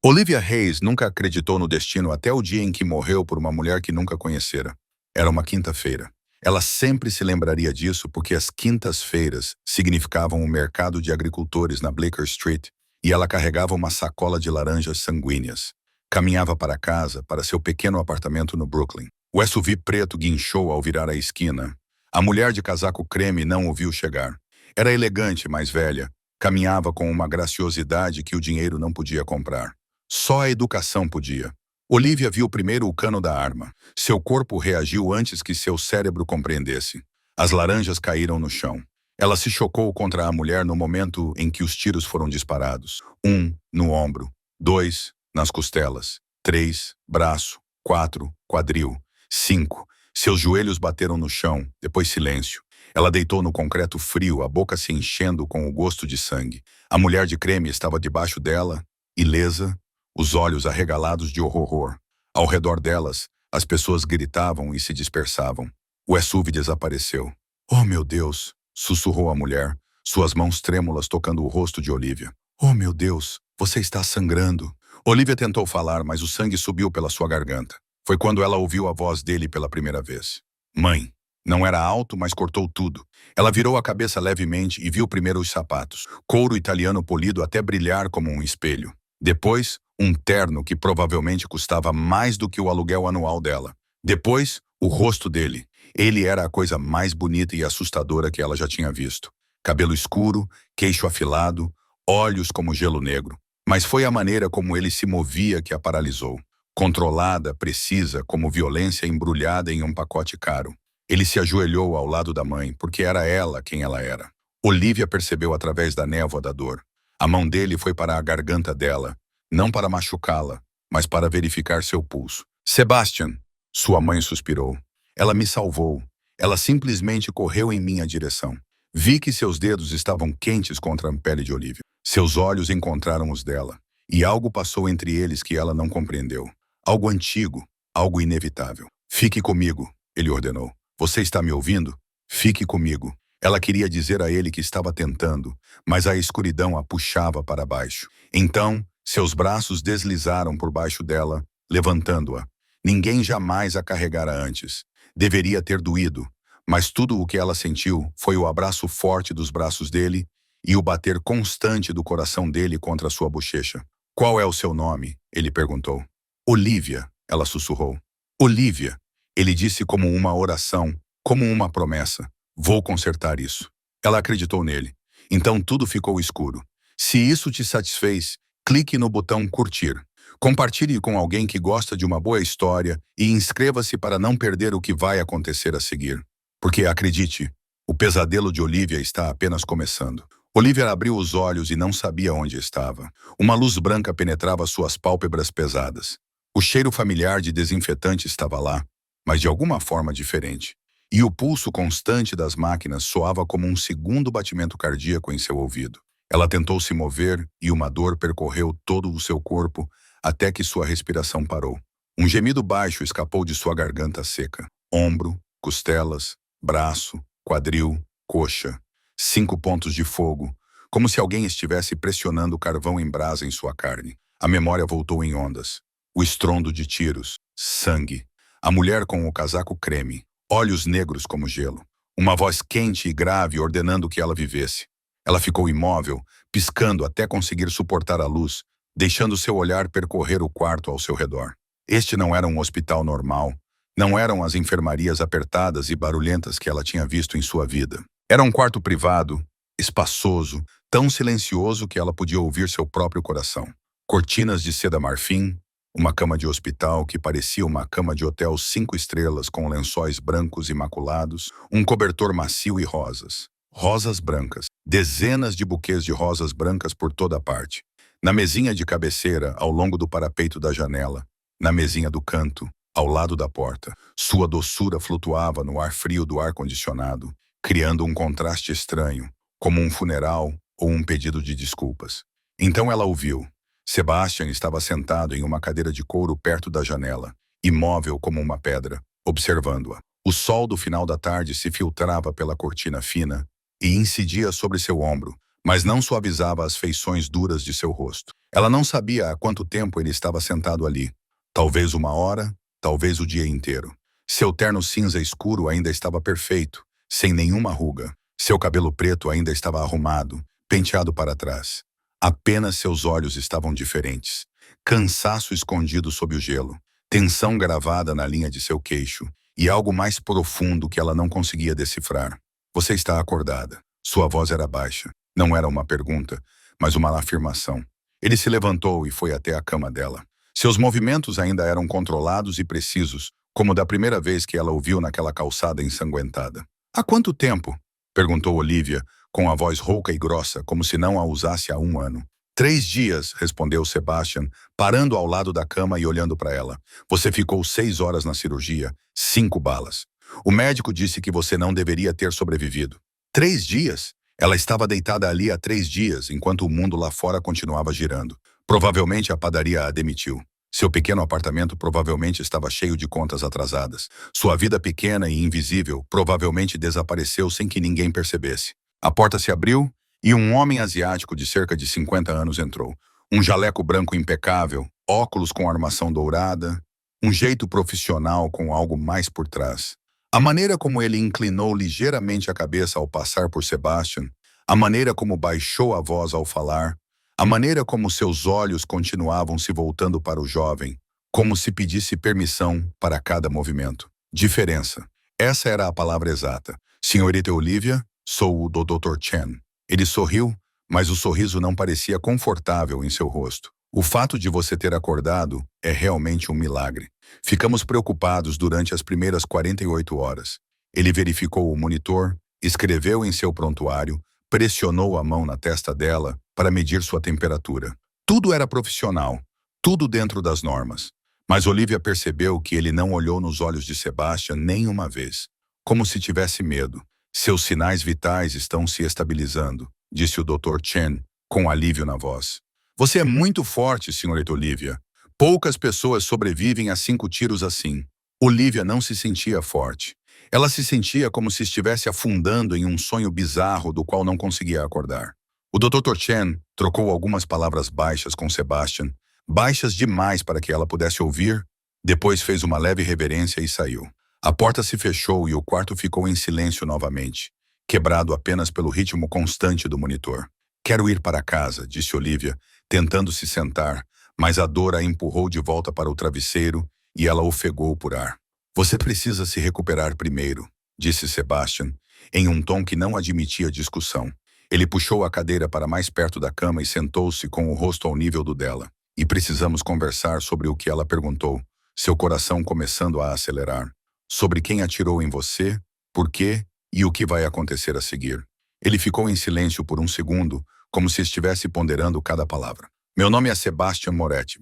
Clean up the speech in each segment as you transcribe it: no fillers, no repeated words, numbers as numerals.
Olivia Hayes nunca acreditou no destino até o dia em que morreu por uma mulher que nunca conhecera. Era uma quinta-feira. Ela sempre se lembraria disso porque as quintas-feiras significavam o mercado de agricultores na Bleecker Street e ela carregava uma sacola de laranjas sanguíneas. Caminhava para casa, para seu pequeno apartamento no Brooklyn. O SUV preto guinchou ao virar a esquina. A mulher de casaco creme não o viu chegar. Era elegante, mas velha. Caminhava com uma graciosidade que o dinheiro não podia comprar. Só a educação podia. Olivia viu primeiro o cano da arma. Seu corpo reagiu antes que seu cérebro compreendesse. As laranjas caíram no chão. Ela se chocou contra a mulher no momento em que os tiros foram disparados. 1, no ombro. 2, nas costelas. 3, braço. 4, quadril. 5, seus joelhos bateram no chão, depois silêncio. Ela deitou no concreto frio, a boca se enchendo com o gosto de sangue. A mulher de creme estava debaixo dela, ilesa, os olhos arregalados de horror. Ao redor delas, as pessoas gritavam e se dispersavam. O SUV desapareceu. "Oh, meu Deus!" sussurrou a mulher, suas mãos trêmulas tocando o rosto de Olivia. "Oh, meu Deus, você está sangrando." Olivia tentou falar, mas o sangue subiu pela sua garganta. Foi quando ela ouviu a voz dele pela primeira vez. "Mãe." Não era alto, mas cortou tudo. Ela virou a cabeça levemente e viu primeiro os sapatos, couro italiano polido até brilhar como um espelho. Depois, um terno que provavelmente custava mais do que o aluguel anual dela. Depois, o rosto dele. Ele era a coisa mais bonita e assustadora que ela já tinha visto. Cabelo escuro, queixo afilado, olhos como gelo negro. Mas foi a maneira como ele se movia que a paralisou. Controlada, precisa, como violência embrulhada em um pacote caro. Ele se ajoelhou ao lado da mãe, porque era ela quem ela era. Olivia percebeu através da névoa da dor. A mão dele foi para a garganta dela, não para machucá-la, mas para verificar seu pulso. "Sebastian!" Sua mãe suspirou. "Ela me salvou. Ela simplesmente correu em minha direção." Vi que seus dedos estavam quentes contra a pele de Olivia. Seus olhos encontraram os dela, e algo passou entre eles que ela não compreendeu. Algo antigo, algo inevitável. "Fique comigo", ele ordenou. "Você está me ouvindo? Fique comigo." Ela queria dizer a ele que estava tentando, mas a escuridão a puxava para baixo. Então, seus braços deslizaram por baixo dela, levantando-a. Ninguém jamais a carregara antes. Deveria ter doído, mas tudo o que ela sentiu foi o abraço forte dos braços dele e o bater constante do coração dele contra sua bochecha. "Qual é o seu nome?" ele perguntou. "Olivia", ela sussurrou. "Olivia." Ele disse como uma oração, como uma promessa. "Vou consertar isso." Ela acreditou nele. Então tudo ficou escuro. Se isso te satisfez, clique no botão curtir. Compartilhe com alguém que gosta de uma boa história e inscreva-se para não perder o que vai acontecer a seguir. Porque, acredite, o pesadelo de Olivia está apenas começando. Olivia abriu os olhos e não sabia onde estava. Uma luz branca penetrava suas pálpebras pesadas. O cheiro familiar de desinfetante estava lá, mas de alguma forma diferente. E o pulso constante das máquinas soava como um segundo batimento cardíaco em seu ouvido. Ela tentou se mover e uma dor percorreu todo o seu corpo até que sua respiração parou. Um gemido baixo escapou de sua garganta seca. Ombro, costelas, braço, quadril, coxa. 5 pontos de fogo, como se alguém estivesse pressionando carvão em brasa em sua carne. A memória voltou em ondas. O estrondo de tiros, sangue. A mulher com o casaco creme, olhos negros como gelo. Uma voz quente e grave ordenando que ela vivesse. Ela ficou imóvel, piscando até conseguir suportar a luz, deixando seu olhar percorrer o quarto ao seu redor. Este não era um hospital normal. Não eram as enfermarias apertadas e barulhentas que ela tinha visto em sua vida. Era um quarto privado, espaçoso, tão silencioso que ela podia ouvir seu próprio coração. Cortinas de seda marfim, uma cama de hospital que parecia uma cama de hotel 5 estrelas com lençóis brancos imaculados, um cobertor macio e rosas. Rosas brancas. Dezenas de buquês de rosas brancas por toda parte. Na mesinha de cabeceira, ao longo do parapeito da janela. Na mesinha do canto, ao lado da porta. Sua doçura flutuava no ar frio do ar-condicionado, criando um contraste estranho, como um funeral ou um pedido de desculpas. Então ela ouviu. Sebastian estava sentado em uma cadeira de couro perto da janela, imóvel como uma pedra, observando-a. O sol do final da tarde se filtrava pela cortina fina e incidia sobre seu ombro, mas não suavizava as feições duras de seu rosto. Ela não sabia há quanto tempo ele estava sentado ali. Talvez 1 hora, talvez o dia inteiro. Seu terno cinza escuro ainda estava perfeito, sem nenhuma ruga. Seu cabelo preto ainda estava arrumado, penteado para trás. Apenas seus olhos estavam diferentes. Cansaço escondido sob o gelo, tensão gravada na linha de seu queixo e algo mais profundo que ela não conseguia decifrar. Você está acordada. Sua voz era baixa. Não era uma pergunta, mas uma afirmação. Ele se levantou e foi até a cama dela. Seus movimentos ainda eram controlados e precisos, como da primeira vez que ela o viu naquela calçada ensanguentada. Há quanto tempo? Perguntou Olivia, com a voz rouca e grossa, como se não a usasse há 1 ano. 3 dias, respondeu Sebastian, parando ao lado da cama e olhando para ela. Você ficou 6 horas na cirurgia, 5 balas. O médico disse que você não deveria ter sobrevivido. 3 dias? Ela estava deitada ali há 3 dias, enquanto o mundo lá fora continuava girando. Provavelmente a padaria a demitiu. Seu pequeno apartamento provavelmente estava cheio de contas atrasadas. Sua vida pequena e invisível provavelmente desapareceu sem que ninguém percebesse. A porta se abriu e um homem asiático de cerca de 50 anos entrou. Um jaleco branco impecável, óculos com armação dourada, um jeito profissional com algo mais por trás. A maneira como ele inclinou ligeiramente a cabeça ao passar por Sebastian, a maneira como baixou a voz ao falar, a maneira como seus olhos continuavam se voltando para o jovem, como se pedisse permissão para cada movimento. Diferença. Essa era a palavra exata. Senhorita Olivia, sou o Dr. Chen. Ele sorriu, mas o sorriso não parecia confortável em seu rosto. O fato de você ter acordado é realmente um milagre. Ficamos preocupados durante as primeiras 48 horas. Ele verificou o monitor, escreveu em seu prontuário, pressionou a mão na testa dela para medir sua temperatura. Tudo era profissional, tudo dentro das normas. Mas Olivia percebeu que ele não olhou nos olhos de Sebastian nem uma vez, como se tivesse medo. Seus sinais vitais estão se estabilizando, disse o Dr. Chen, com alívio na voz. Você é muito forte, senhorita Olivia. Poucas pessoas sobrevivem a 5 tiros assim. Olivia não se sentia forte. Ela se sentia como se estivesse afundando em um sonho bizarro do qual não conseguia acordar. O Dr. Chen trocou algumas palavras baixas com Sebastian, baixas demais para que ela pudesse ouvir, depois fez uma leve reverência e saiu. A porta se fechou e o quarto ficou em silêncio novamente, quebrado apenas pelo ritmo constante do monitor. Quero ir para casa, disse Olivia, tentando se sentar, mas a dor a empurrou de volta para o travesseiro e ela ofegou por ar. Você precisa se recuperar primeiro, disse Sebastian, em um tom que não admitia discussão. Ele puxou a cadeira para mais perto da cama e sentou-se com o rosto ao nível do dela. E precisamos conversar sobre o que ela perguntou, seu coração começando a acelerar. Sobre quem atirou em você, por quê e o que vai acontecer a seguir. Ele ficou em silêncio por um segundo, como se estivesse ponderando cada palavra. Meu nome é Sebastian Moretti.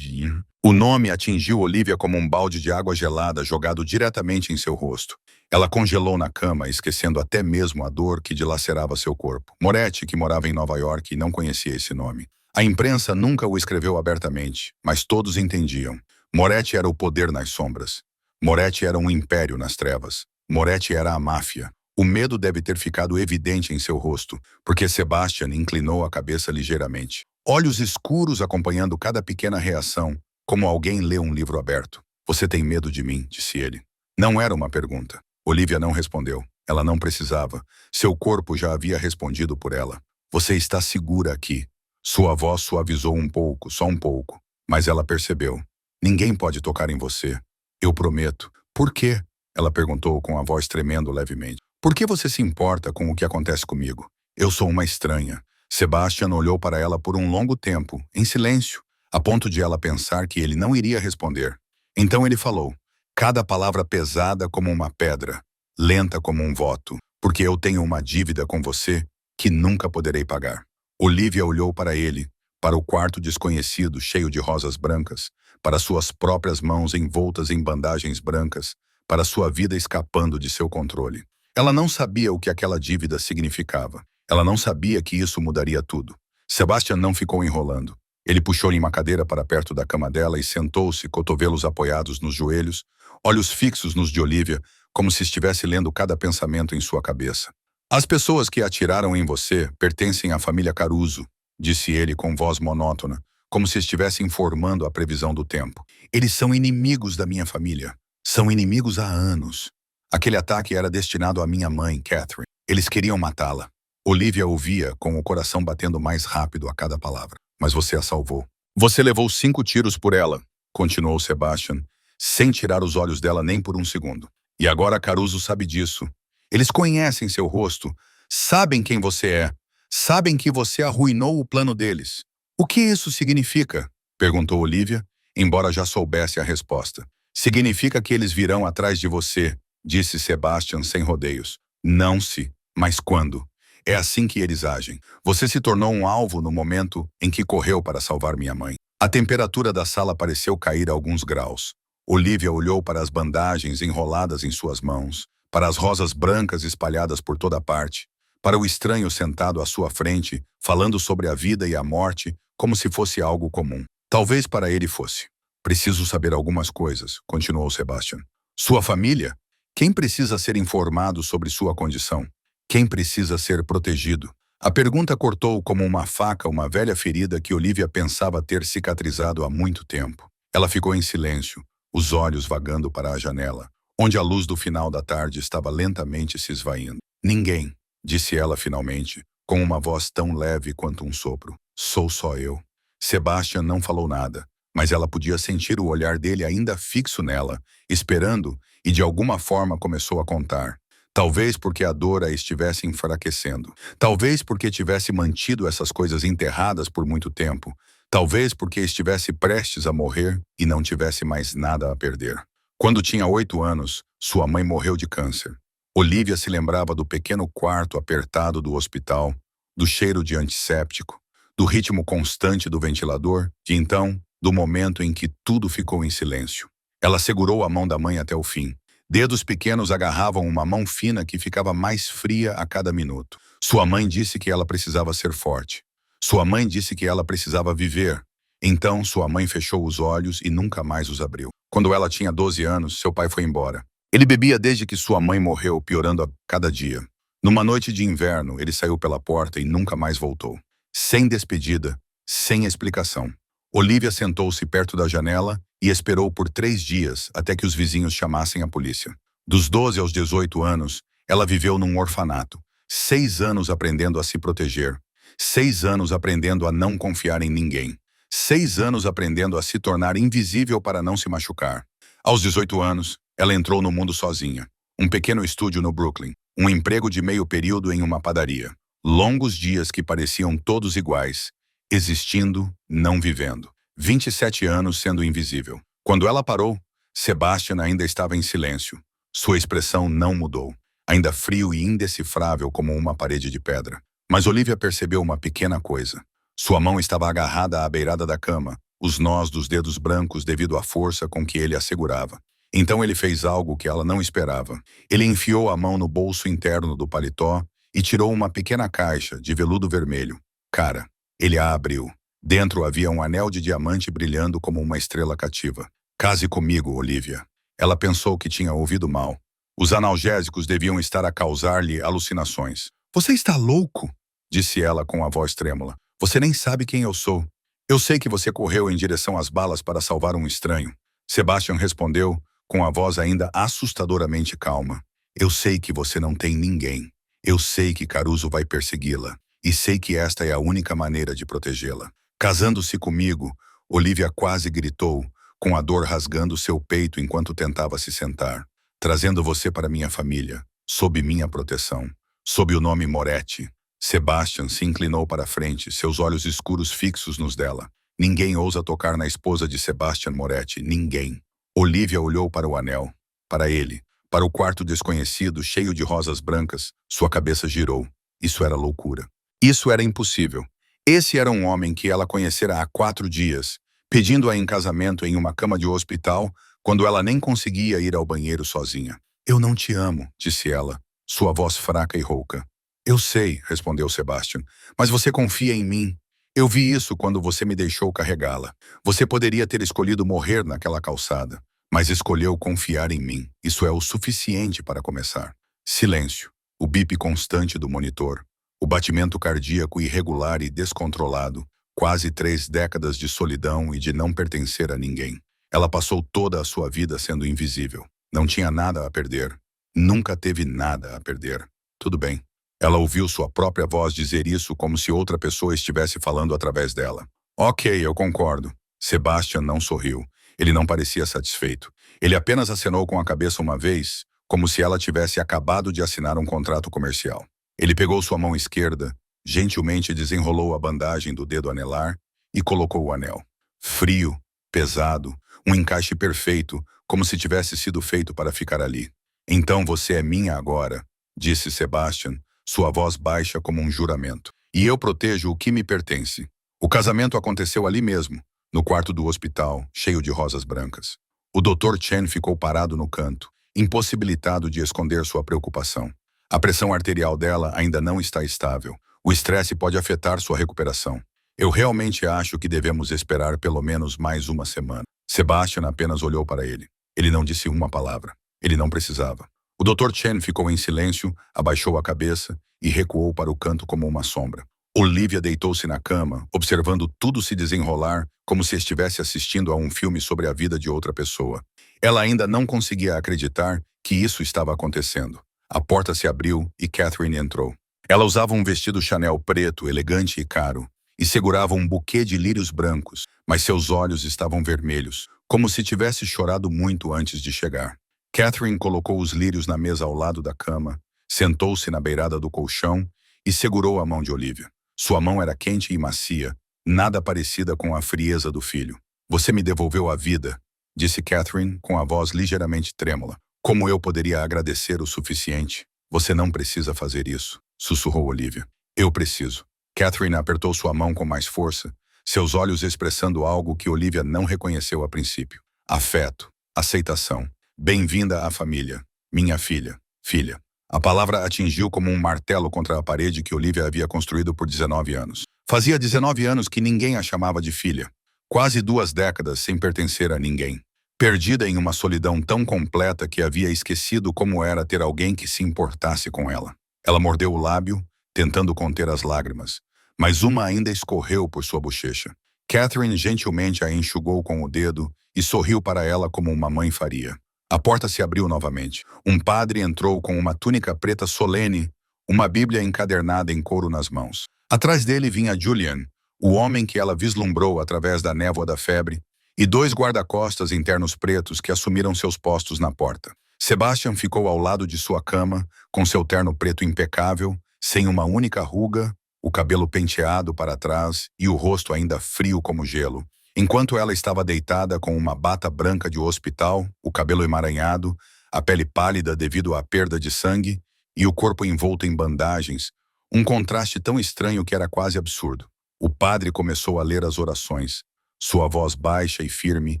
O nome atingiu Olivia como um balde de água gelada jogado diretamente em seu rosto. Ela congelou na cama, esquecendo até mesmo a dor que dilacerava seu corpo. Moretti, que morava em Nova York, não conhecia esse nome. A imprensa nunca o escreveu abertamente, mas todos entendiam. Moretti era o poder nas sombras. Moretti era um império nas trevas. Moretti era a máfia. O medo deve ter ficado evidente em seu rosto, porque Sebastian inclinou a cabeça ligeiramente. Olhos escuros acompanhando cada pequena reação, como alguém lê um livro aberto. Você tem medo de mim, disse ele. Não era uma pergunta. Olivia não respondeu. Ela não precisava. Seu corpo já havia respondido por ela. Você está segura aqui. Sua voz suavizou um pouco, só um pouco. Mas ela percebeu. Ninguém pode tocar em você. Eu prometo. Por quê? Ela perguntou com a voz tremendo levemente. Por que você se importa com o que acontece comigo? Eu sou uma estranha. Sebastian olhou para ela por um longo tempo, em silêncio, a ponto de ela pensar que ele não iria responder. Então ele falou, cada palavra pesada como uma pedra, lenta como um voto, porque eu tenho uma dívida com você que nunca poderei pagar. Olivia olhou para ele, para o quarto desconhecido cheio de rosas brancas, para suas próprias mãos envoltas em bandagens brancas, para sua vida escapando de seu controle. Ela não sabia o que aquela dívida significava. Ela não sabia que isso mudaria tudo. Sebastian não ficou enrolando. Ele puxou-lhe uma cadeira para perto da cama dela e sentou-se, cotovelos apoiados nos joelhos, olhos fixos nos de Olivia, como se estivesse lendo cada pensamento em sua cabeça. As pessoas que atiraram em você pertencem à família Caruso, disse ele com voz monótona, como se estivesse informando a previsão do tempo. Eles são inimigos da minha família. São inimigos há anos. Aquele ataque era destinado à minha mãe, Catherine. Eles queriam matá-la. Olivia ouvia, com o coração batendo mais rápido a cada palavra. Mas você a salvou. Você levou 5 tiros por ela, continuou Sebastian, sem tirar os olhos dela nem por um segundo. E agora Caruso sabe disso. Eles conhecem seu rosto, sabem quem você é, sabem que você arruinou o plano deles. O que isso significa? Perguntou Olivia, embora já soubesse a resposta. Significa que eles virão atrás de você, disse Sebastian sem rodeios. Não se, mas quando? É assim que eles agem. Você se tornou um alvo no momento em que correu para salvar minha mãe. A temperatura da sala pareceu cair a alguns graus. Olivia olhou para as bandagens enroladas em suas mãos, para as rosas brancas espalhadas por toda parte, para o estranho sentado à sua frente, falando sobre a vida e a morte como se fosse algo comum. Talvez para ele fosse. Preciso saber algumas coisas, continuou Sebastian. Sua família? Quem precisa ser informado sobre sua condição? Quem precisa ser protegido? A pergunta cortou como uma faca uma velha ferida que Olivia pensava ter cicatrizado há muito tempo. Ela ficou em silêncio, os olhos vagando para a janela, onde a luz do final da tarde estava lentamente se esvaindo. Ninguém, disse ela finalmente, com uma voz tão leve quanto um sopro. Sou só eu. Sebastian não falou nada, mas ela podia sentir o olhar dele ainda fixo nela, esperando, e de alguma forma começou a contar. Talvez porque a dor a estivesse enfraquecendo. Talvez porque tivesse mantido essas coisas enterradas por muito tempo. Talvez porque estivesse prestes a morrer e não tivesse mais nada a perder. Quando tinha 8 anos, sua mãe morreu de câncer. Olivia se lembrava do pequeno quarto apertado do hospital, do cheiro de antisséptico, do ritmo constante do ventilador, e então, do momento em que tudo ficou em silêncio. Ela segurou a mão da mãe até o fim. Dedos pequenos agarravam uma mão fina que ficava mais fria a cada minuto. Sua mãe disse que ela precisava ser forte. Sua mãe disse que ela precisava viver. Então, sua mãe fechou os olhos e nunca mais os abriu. Quando ela tinha 12 anos, seu pai foi embora. Ele bebia desde que sua mãe morreu, piorando a cada dia. Numa noite de inverno, ele saiu pela porta e nunca mais voltou. Sem despedida, sem explicação. Olivia sentou-se perto da janela e esperou por 3 dias até que os vizinhos chamassem a polícia. Dos 12 aos 18 anos, ela viveu num orfanato. 6 anos aprendendo a se proteger. 6 anos aprendendo a não confiar em ninguém. 6 anos aprendendo a se tornar invisível para não se machucar. Aos 18 anos, ela entrou no mundo sozinha. Um pequeno estúdio no Brooklyn. Um emprego de meio período em uma padaria. Longos dias que pareciam todos iguais. Existindo, não vivendo. 27 anos sendo invisível. Quando ela parou, Sebastian ainda estava em silêncio. Sua expressão não mudou. Ainda frio e indecifrável como uma parede de pedra. Mas Olivia percebeu uma pequena coisa. Sua mão estava agarrada à beirada da cama, os nós dos dedos brancos devido à força com que ele a segurava. Então ele fez algo que ela não esperava. Ele enfiou a mão no bolso interno do paletó e tirou uma pequena caixa de veludo vermelho. Cara, ele a abriu. Dentro havia um anel de diamante brilhando como uma estrela cativa. Case comigo, Olivia. Ela pensou que tinha ouvido mal. Os analgésicos deviam estar a causar-lhe alucinações. Você está louco? Disse ela com a voz trêmula. Você nem sabe quem eu sou. Eu sei que você correu em direção às balas para salvar um estranho. Sebastian respondeu, com a voz ainda assustadoramente calma. Eu sei que você não tem ninguém. Eu sei que Caruso vai persegui-la. E sei que esta é a única maneira de protegê-la. Casando-se comigo, Olivia quase gritou, com a dor rasgando seu peito enquanto tentava se sentar. Trazendo você para minha família, sob minha proteção. Sob o nome Moretti. Sebastian se inclinou para a frente, seus olhos escuros fixos nos dela. Ninguém ousa tocar na esposa de Sebastian Moretti, ninguém. Olivia olhou para o anel, para ele, para o quarto desconhecido cheio de rosas brancas. Sua cabeça girou. Isso era loucura. Isso era impossível. Esse era um homem que ela conhecera há 4 dias, pedindo-a em casamento em uma cama de hospital, quando ela nem conseguia ir ao banheiro sozinha. Eu não te amo, disse ela, sua voz fraca e rouca. Eu sei, respondeu Sebastian, mas você confia em mim. Eu vi isso quando você me deixou carregá-la. Você poderia ter escolhido morrer naquela calçada, mas escolheu confiar em mim. Isso é o suficiente para começar. Silêncio. o bip constante do monitor, o batimento cardíaco irregular e descontrolado, quase 3 décadas de solidão e de não pertencer a ninguém. Ela passou toda a sua vida sendo invisível. Não tinha nada a perder. Nunca teve nada a perder. Tudo bem. Ela ouviu sua própria voz dizer isso como se outra pessoa estivesse falando através dela. Ok, eu concordo. Sebastian não sorriu. Ele não parecia satisfeito. Ele apenas acenou com a cabeça uma vez, como se ela tivesse acabado de assinar um contrato comercial. Ele pegou sua mão esquerda, gentilmente desenrolou a bandagem do dedo anelar e colocou o anel. Frio, pesado, um encaixe perfeito, como se tivesse sido feito para ficar ali. Então você é minha agora, disse Sebastian, sua voz baixa como um juramento. E eu protejo o que me pertence. O casamento aconteceu ali mesmo, no quarto do hospital, cheio de rosas brancas. O Dr. Chen ficou parado no canto, impossibilitado de esconder sua preocupação. A pressão arterial dela ainda não está estável. O estresse pode afetar sua recuperação. Eu realmente acho que devemos esperar pelo menos mais uma semana. Sebastian apenas olhou para ele. Ele não disse uma palavra. Ele não precisava. O Dr. Chen ficou em silêncio, abaixou a cabeça e recuou para o canto como uma sombra. Olivia deitou-se na cama, observando tudo se desenrolar como se estivesse assistindo a um filme sobre a vida de outra pessoa. Ela ainda não conseguia acreditar que isso estava acontecendo. A porta se abriu e Catherine entrou. Ela usava um vestido Chanel preto, elegante e caro, e segurava um buquê de lírios brancos, mas seus olhos estavam vermelhos, como se tivesse chorado muito antes de chegar. Catherine colocou os lírios na mesa ao lado da cama, sentou-se na beirada do colchão e segurou a mão de Olivia. Sua mão era quente e macia, nada parecida com a frieza do filho. Você me devolveu a vida, disse Catherine com a voz ligeiramente trêmula. Como eu poderia agradecer o suficiente? Você não precisa fazer isso, sussurrou Olivia. Eu preciso. Catherine apertou sua mão com mais força, seus olhos expressando algo que Olivia não reconheceu a princípio. Afeto, aceitação. Bem-vinda à família. Minha filha. Filha. A palavra atingiu como um martelo contra a parede que Olivia havia construído por 19 anos. Fazia 19 anos que ninguém a chamava de filha. Quase 2 décadas sem pertencer a ninguém. Perdida em uma solidão tão completa que havia esquecido como era ter alguém que se importasse com ela. Ela mordeu o lábio, tentando conter as lágrimas, mas uma ainda escorreu por sua bochecha. Catherine gentilmente a enxugou com o dedo e sorriu para ela como uma mãe faria. A porta se abriu novamente. Um padre entrou com uma túnica preta solene, uma bíblia encadernada em couro nas mãos. Atrás dele vinha Julian, o homem que ela vislumbrou através da névoa da febre, e 2 guarda-costas em ternos pretos que assumiram seus postos na porta. Sebastian ficou ao lado de sua cama, com seu terno preto impecável, sem uma única ruga, o cabelo penteado para trás e o rosto ainda frio como gelo, enquanto ela estava deitada com uma bata branca de hospital, o cabelo emaranhado, a pele pálida devido à perda de sangue e o corpo envolto em bandagens, um contraste tão estranho que era quase absurdo. O padre começou a ler as orações, sua voz baixa e firme,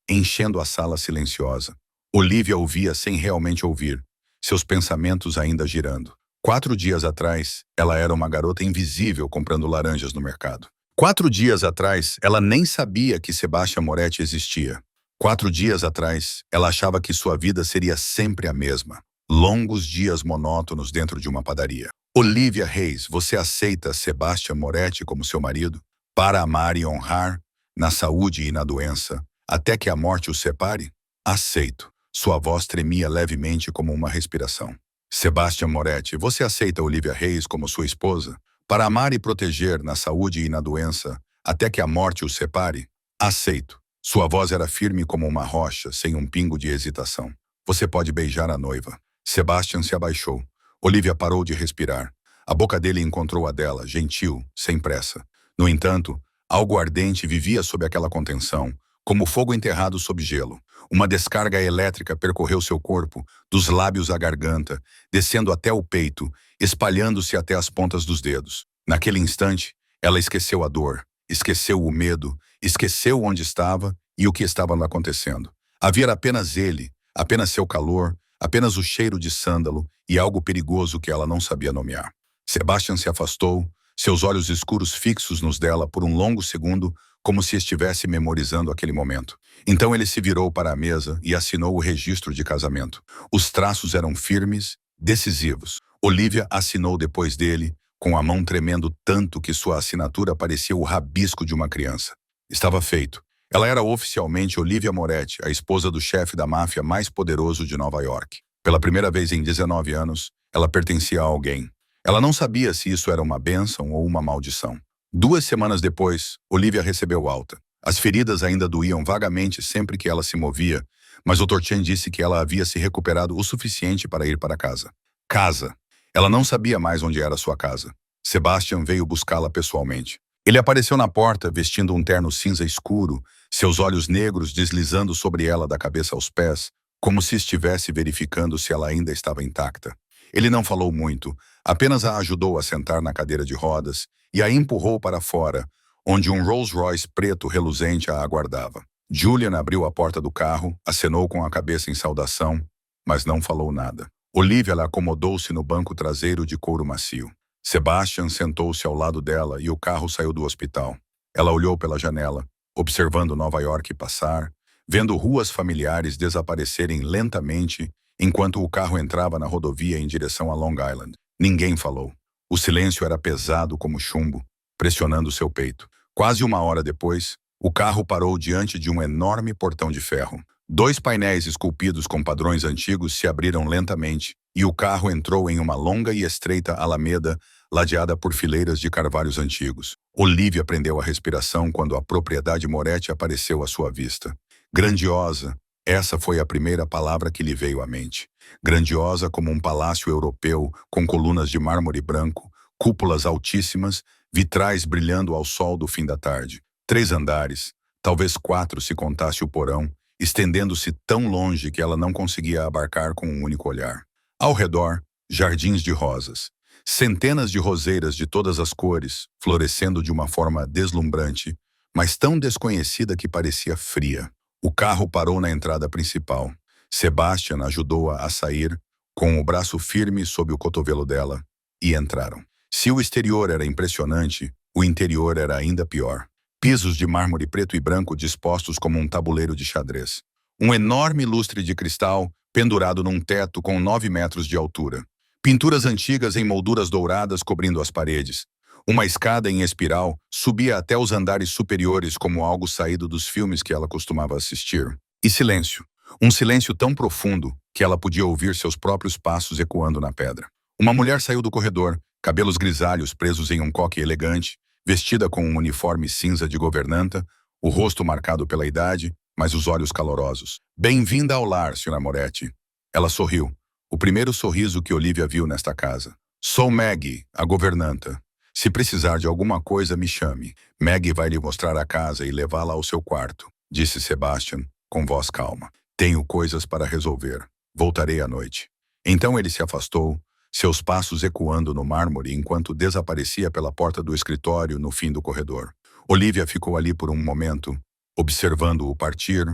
enchendo a sala silenciosa. Olivia ouvia sem realmente ouvir, seus pensamentos ainda girando. 4 dias atrás, ela era uma garota invisível comprando laranjas no mercado. 4 dias atrás, ela nem sabia que Sebastian Moretti existia. 4 dias atrás, ela achava que sua vida seria sempre a mesma. Longos dias monótonos dentro de uma padaria. Olivia Reis, você aceita Sebastian Moretti como seu marido? Para amar e honrar, na saúde e na doença, até que a morte os separe? Aceito. Sua voz tremia levemente como uma respiração. Sebastian Moretti, você aceita Olivia Reis como sua esposa? Para amar e proteger na saúde e na doença, até que a morte os separe? Aceito. Sua voz era firme como uma rocha, sem um pingo de hesitação. Você pode beijar a noiva. Sebastian se abaixou. Olivia parou de respirar. A boca dele encontrou a dela, gentil, sem pressa. No entanto, algo ardente vivia sob aquela contenção, como fogo enterrado sob gelo. Uma descarga elétrica percorreu seu corpo, dos lábios à garganta, descendo até o peito, espalhando-se até as pontas dos dedos. Naquele instante, ela esqueceu a dor, esqueceu o medo, esqueceu onde estava e o que estava lá acontecendo. Havia apenas ele, apenas seu calor, apenas o cheiro de sândalo e algo perigoso que ela não sabia nomear. Sebastian se afastou, seus olhos escuros fixos nos dela por um longo segundo, como se estivesse memorizando aquele momento. Então ele se virou para a mesa e assinou o registro de casamento. Os traços eram firmes, decisivos. Olivia assinou depois dele, com a mão tremendo tanto que sua assinatura parecia o rabisco de uma criança. Estava feito. Ela era oficialmente Olivia Moretti, a esposa do chefe da máfia mais poderoso de Nova York. Pela primeira vez em 19 anos, ela pertencia a alguém. Ela não sabia se isso era uma bênção ou uma maldição. 2 semanas depois, Olivia recebeu alta. As feridas ainda doíam vagamente sempre que ela se movia, mas o Dr. Chen disse que ela havia se recuperado o suficiente para ir para casa. Casa. Ela não sabia mais onde era sua casa. Sebastian veio buscá-la pessoalmente. Ele apareceu na porta vestindo um terno cinza escuro, seus olhos negros deslizando sobre ela da cabeça aos pés, como se estivesse verificando se ela ainda estava intacta. Ele não falou muito, apenas a ajudou a sentar na cadeira de rodas e a empurrou para fora, onde um Rolls-Royce preto reluzente a aguardava. Julian abriu a porta do carro, acenou com a cabeça em saudação, mas não falou nada. Olivia acomodou-se no banco traseiro de couro macio. Sebastian sentou-se ao lado dela e o carro saiu do hospital. Ela olhou pela janela, observando Nova York passar, vendo ruas familiares desaparecerem lentamente enquanto o carro entrava na rodovia em direção a Long Island. Ninguém falou. O silêncio era pesado como chumbo, pressionando seu peito. Quase 1 hora depois, o carro parou diante de um enorme portão de ferro. 2 painéis esculpidos com padrões antigos se abriram lentamente e o carro entrou em uma longa e estreita alameda ladeada por fileiras de carvalhos antigos. Olivia prendeu a respiração quando a propriedade Moretti apareceu à sua vista. Grandiosa, essa foi a primeira palavra que lhe veio à mente. Grandiosa como um palácio europeu com colunas de mármore branco, cúpulas altíssimas, vitrais brilhando ao sol do fim da tarde. 3 andares, talvez 4 se contasse o porão, estendendo-se tão longe que ela não conseguia abarcar com um único olhar. Ao redor, jardins de rosas. Centenas de roseiras de todas as cores, florescendo de uma forma deslumbrante, mas tão desconhecida que parecia fria. O carro parou na entrada principal. Sebastian ajudou-a a sair, com o braço firme sob o cotovelo dela, e entraram. Se o exterior era impressionante, o interior era ainda pior. Pisos de mármore preto e branco dispostos como um tabuleiro de xadrez. Um enorme lustre de cristal pendurado num teto com 9 metros de altura. Pinturas antigas em molduras douradas cobrindo as paredes. Uma escada em espiral subia até os andares superiores como algo saído dos filmes que ela costumava assistir. E silêncio. Um silêncio tão profundo que ela podia ouvir seus próprios passos ecoando na pedra. Uma mulher saiu do corredor, cabelos grisalhos presos em um coque elegante, vestida com um uniforme cinza de governanta, o rosto marcado pela idade, mas os olhos calorosos. Bem-vinda ao lar, Sra. Moretti. Ela sorriu. O primeiro sorriso que Olivia viu nesta casa. Sou Maggie, a governanta. Se precisar de alguma coisa, me chame. Maggie vai lhe mostrar a casa e levá-la ao seu quarto, disse Sebastian, com voz calma. Tenho coisas para resolver. Voltarei à noite. Então ele se afastou, seus passos ecoando no mármore enquanto desaparecia pela porta do escritório no fim do corredor. Olivia ficou ali por um momento, observando-o partir,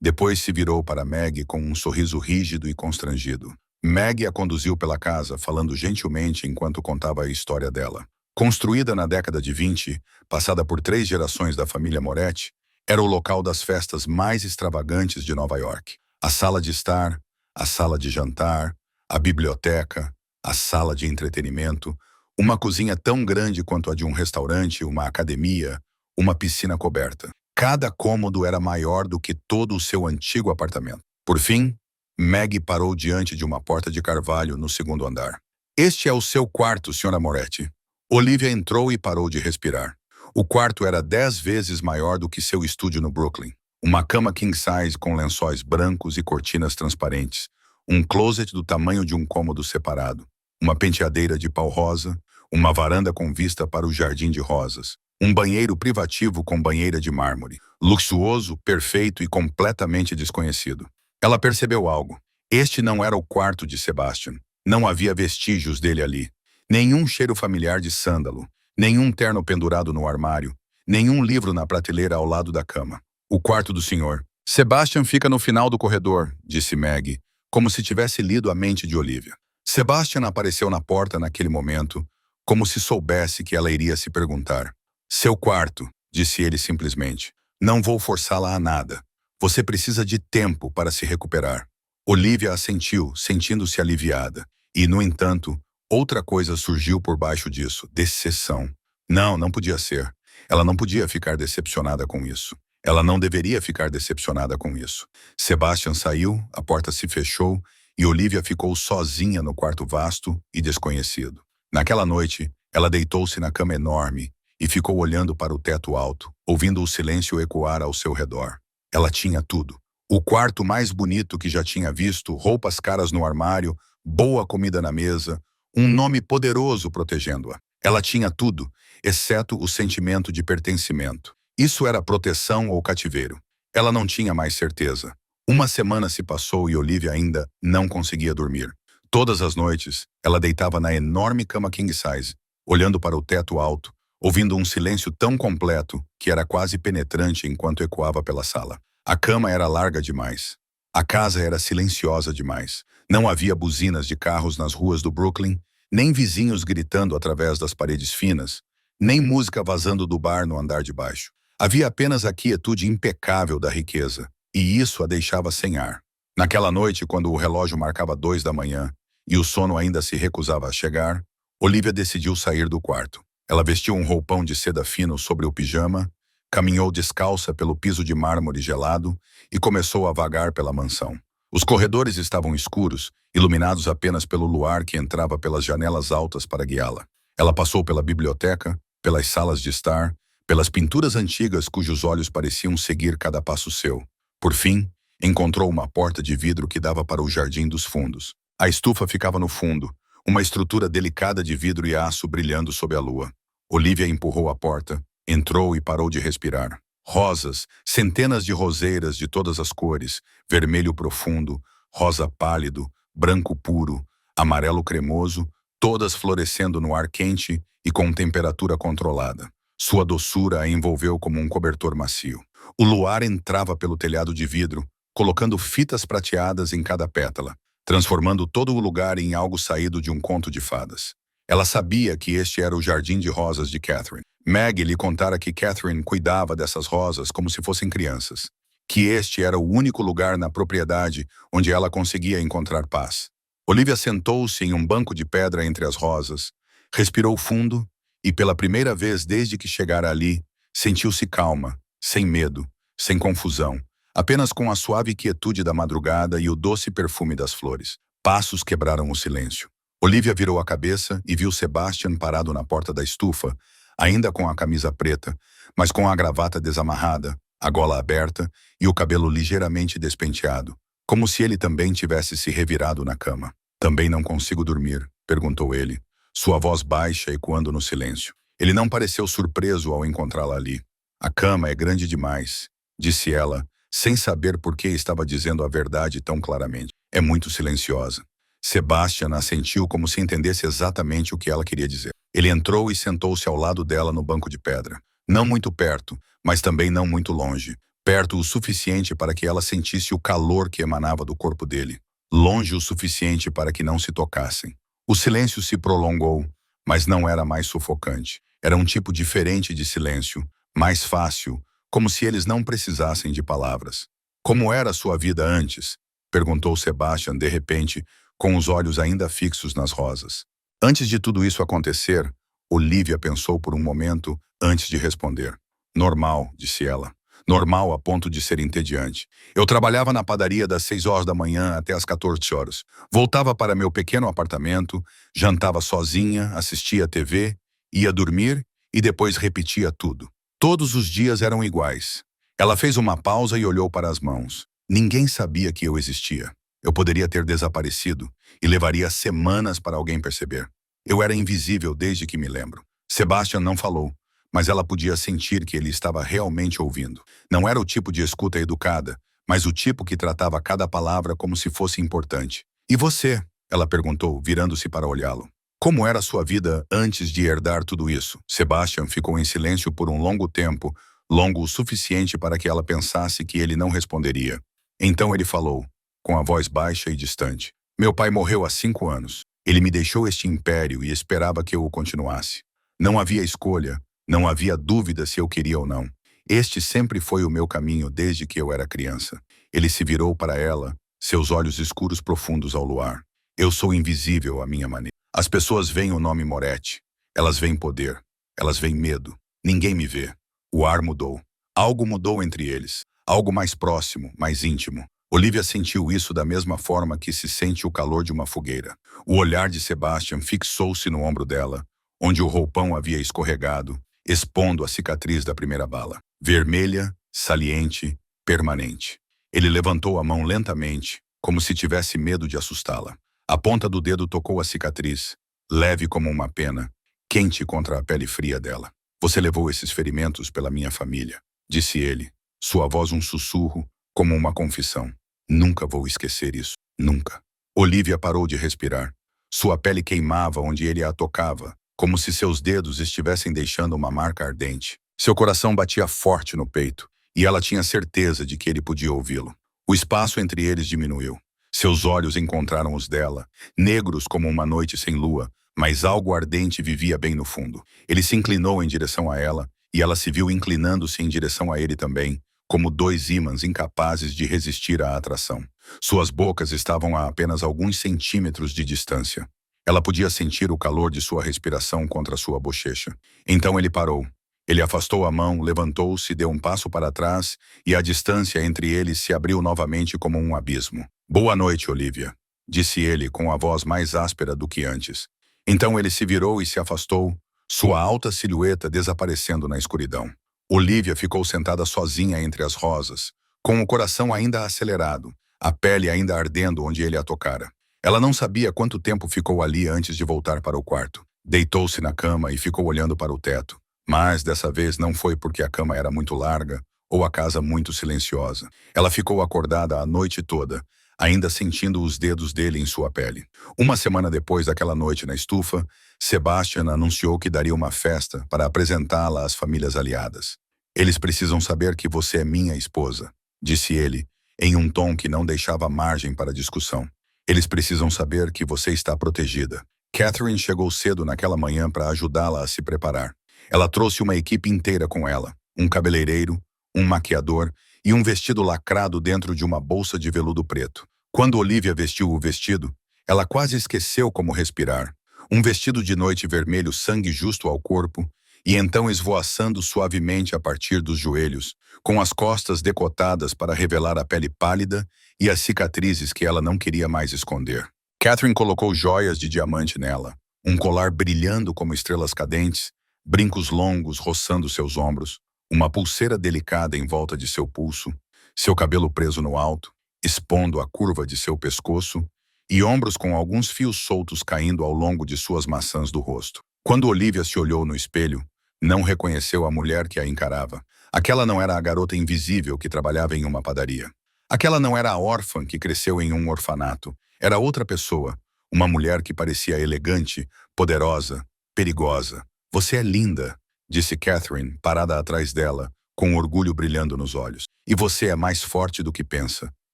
depois se virou para Maggie com um sorriso rígido e constrangido. Maggie a conduziu pela casa, falando gentilmente enquanto contava a história dela. Construída na década de 20, passada por 3 gerações da família Moretti, era o local das festas mais extravagantes de Nova York. A sala de estar, a sala de jantar, a biblioteca, a sala de entretenimento, uma cozinha tão grande quanto a de um restaurante, uma academia, uma piscina coberta. Cada cômodo era maior do que todo o seu antigo apartamento. Por fim, Maggie parou diante de uma porta de carvalho no 2º andar. Este é o seu quarto, Sra. Moretti. Olivia entrou e parou de respirar. O quarto era 10 vezes maior do que seu estúdio no Brooklyn. Uma cama king size com lençóis brancos e cortinas transparentes. Um closet do tamanho de um cômodo separado. Uma penteadeira de pau rosa. Uma varanda com vista para o jardim de rosas. Um banheiro privativo com banheira de mármore. Luxuoso, perfeito e completamente desconhecido. Ela percebeu algo. Este não era o quarto de Sebastian. Não havia vestígios dele ali. Nenhum cheiro familiar de sândalo. Nenhum terno pendurado no armário. Nenhum livro na prateleira ao lado da cama. O quarto do senhor. Sebastian fica no final do corredor, disse Maggie, como se tivesse lido a mente de Olivia. Sebastian apareceu na porta naquele momento, como se soubesse que ela iria se perguntar. Seu quarto, disse ele simplesmente. Não vou forçá-la a nada. Você precisa de tempo para se recuperar. Olivia assentiu, sentindo-se aliviada. E, no entanto, Outra coisa surgiu por baixo disso, decepção. Não, não podia ser. Ela não podia ficar decepcionada com isso. Ela não deveria ficar decepcionada com isso. Sebastian saiu, a porta se fechou e Olivia ficou sozinha no quarto vasto e desconhecido. Naquela noite, ela deitou-se na cama enorme e ficou olhando para o teto alto, ouvindo o silêncio ecoar ao seu redor. Ela tinha tudo. O quarto mais bonito que já tinha visto, roupas caras no armário, boa comida na mesa, um nome poderoso protegendo-a. Ela tinha tudo, exceto o sentimento de pertencimento. Isso era proteção ou cativeiro. Ela não tinha mais certeza. Uma semana se passou e Olivia ainda não conseguia dormir. Todas as noites, ela deitava na enorme cama king size, olhando para o teto alto, ouvindo um silêncio tão completo que era quase penetrante enquanto ecoava pela sala. A cama era larga demais. A casa era silenciosa demais. Não havia buzinas de carros nas ruas do Brooklyn, nem vizinhos gritando através das paredes finas, nem música vazando do bar no andar de baixo. Havia apenas a quietude impecável da riqueza, e isso a deixava sem ar. Naquela noite, quando o relógio marcava 2 da manhã e o sono ainda se recusava a chegar, Olivia decidiu sair do quarto. Ela vestiu um roupão de seda fino sobre o pijama, caminhou descalça pelo piso de mármore gelado e começou a vagar pela mansão. Os corredores estavam escuros, iluminados apenas pelo luar que entrava pelas janelas altas para guiá-la. Ela passou pela biblioteca, pelas salas de estar, pelas pinturas antigas cujos olhos pareciam seguir cada passo seu. Por fim, encontrou uma porta de vidro que dava para o jardim dos fundos. A estufa ficava no fundo, uma estrutura delicada de vidro e aço brilhando sob a lua. Olivia empurrou a porta, entrou e parou de respirar. Rosas, centenas de roseiras de todas as cores, vermelho profundo, rosa pálido, branco puro, amarelo cremoso, todas florescendo no ar quente e com temperatura controlada. Sua doçura a envolveu como um cobertor macio. O luar entrava pelo telhado de vidro, colocando fitas prateadas em cada pétala, transformando todo o lugar em algo saído de um conto de fadas. Ela sabia que este era o jardim de rosas de Catherine. Maggie lhe contara que Catherine cuidava dessas rosas como se fossem crianças, que este era o único lugar na propriedade onde ela conseguia encontrar paz. Olivia sentou-se em um banco de pedra entre as rosas, respirou fundo e, pela primeira vez desde que chegara ali, sentiu-se calma, sem medo, sem confusão, apenas com a suave quietude da madrugada e o doce perfume das flores. Passos quebraram o silêncio. Olivia virou a cabeça e viu Sebastian parado na porta da estufa, ainda com a camisa preta, mas com a gravata desamarrada, a gola aberta e o cabelo ligeiramente despenteado, como se ele também tivesse se revirado na cama. "Também não consigo dormir?", perguntou ele, sua voz baixa ecoando no silêncio. Ele não pareceu surpreso ao encontrá-la ali. "A cama é grande demais", disse ela, sem saber por que estava dizendo a verdade tão claramente. "É muito silenciosa." Sebastian assentiu como se entendesse exatamente o que ela queria dizer. Ele entrou e sentou-se ao lado dela no banco de pedra. Não muito perto, mas também não muito longe. Perto o suficiente para que ela sentisse o calor que emanava do corpo dele. Longe o suficiente para que não se tocassem. O silêncio se prolongou, mas não era mais sufocante. Era um tipo diferente de silêncio, mais fácil, como se eles não precisassem de palavras. "Como era sua vida antes?", perguntou Sebastian de repente, com os olhos ainda fixos nas rosas. Antes de tudo isso acontecer, Olivia pensou por um momento antes de responder. "Normal", disse ela. "Normal a ponto de ser entediante. Eu trabalhava na padaria das 6 horas da manhã até as 14 horas. Voltava para meu pequeno apartamento, jantava sozinha, assistia a TV, ia dormir e depois repetia tudo. Todos os dias eram iguais." Ela fez uma pausa e olhou para as mãos. "Ninguém sabia que eu existia. Eu poderia ter desaparecido e levaria semanas para alguém perceber. Eu era invisível desde que me lembro." Sebastian não falou, mas ela podia sentir que ele estava realmente ouvindo. Não era o tipo de escuta educada, mas o tipo que tratava cada palavra como se fosse importante. "E você?", ela perguntou, virando-se para olhá-lo. "Como era sua vida antes de herdar tudo isso?" Sebastian ficou em silêncio por um longo tempo, longo o suficiente para que ela pensasse que ele não responderia. Então ele falou, com a voz baixa e distante. "Meu pai morreu há 5 anos. Ele me deixou este império e esperava que eu o continuasse. Não havia escolha, não havia dúvida se eu queria ou não. Este sempre foi o meu caminho desde que eu era criança." Ele se virou para ela, seus olhos escuros profundos ao luar. "Eu sou invisível à minha maneira. As pessoas veem o nome Moretti. Elas veem poder. Elas veem medo. Ninguém me vê. O ar mudou. Algo mudou entre eles. Algo mais próximo, mais íntimo. Olivia sentiu isso da mesma forma que se sente o calor de uma fogueira. O olhar de Sebastian fixou-se no ombro dela, onde o roupão havia escorregado, expondo a cicatriz da primeira bala. Vermelha, saliente, permanente. Ele levantou a mão lentamente, como se tivesse medo de assustá-la. A ponta do dedo tocou a cicatriz, leve como uma pena, quente contra a pele fria dela. Você levou esses ferimentos pela minha família, disse ele, sua voz um sussurro, como uma confissão. Nunca vou esquecer isso, nunca. Olivia parou de respirar. Sua pele queimava onde ele a tocava, como se seus dedos estivessem deixando uma marca ardente. Seu coração batia forte no peito, e ela tinha certeza de que ele podia ouvi-lo. O espaço entre eles diminuiu. Seus olhos encontraram os dela, negros como uma noite sem lua, mas algo ardente vivia bem no fundo. Ele se inclinou em direção a ela, e ela se viu inclinando-se em direção a ele também, como dois ímãs incapazes de resistir à atração. Suas bocas estavam a apenas alguns centímetros de distância. Ela podia sentir o calor de sua respiração contra sua bochecha. Então ele parou. Ele afastou a mão, levantou-se, deu um passo para trás, e a distância entre eles se abriu novamente como um abismo. Boa noite, Olivia, disse ele com a voz mais áspera do que antes. Então ele se virou e se afastou, sua alta silhueta desaparecendo na escuridão. Olivia ficou sentada sozinha entre as rosas, com o coração ainda acelerado, a pele ainda ardendo onde ele a tocara. Ela não sabia quanto tempo ficou ali antes de voltar para o quarto. Deitou-se na cama e ficou olhando para o teto. Mas dessa vez não foi porque a cama era muito larga ou a casa muito silenciosa. Ela ficou acordada a noite toda, ainda sentindo os dedos dele em sua pele. Uma semana depois daquela noite na estufa, Sebastian anunciou que daria uma festa para apresentá-la às famílias aliadas. Eles precisam saber que você é minha esposa, disse ele, em um tom que não deixava margem para discussão. Eles precisam saber que você está protegida. Catherine chegou cedo naquela manhã para ajudá-la a se preparar. Ela trouxe uma equipe inteira com ela, um cabeleireiro, um maquiador e um vestido lacrado dentro de uma bolsa de veludo preto. Quando Olivia vestiu o vestido, ela quase esqueceu como respirar. Um vestido de noite vermelho sangue justo ao corpo, e então esvoaçando suavemente a partir dos joelhos, com as costas decotadas para revelar a pele pálida e as cicatrizes que ela não queria mais esconder. Catherine colocou joias de diamante nela, um colar brilhando como estrelas cadentes, brincos longos roçando seus ombros, uma pulseira delicada em volta de seu pulso, seu cabelo preso no alto, expondo a curva de seu pescoço, e ombros com alguns fios soltos caindo ao longo de suas maçãs do rosto. Quando Olivia se olhou no espelho, não reconheceu a mulher que a encarava. Aquela não era a garota invisível que trabalhava em uma padaria. Aquela não era a órfã que cresceu em um orfanato. Era outra pessoa, uma mulher que parecia elegante, poderosa, perigosa. Você é linda, disse Catherine, parada atrás dela, com orgulho brilhando nos olhos. E você é mais forte do que pensa.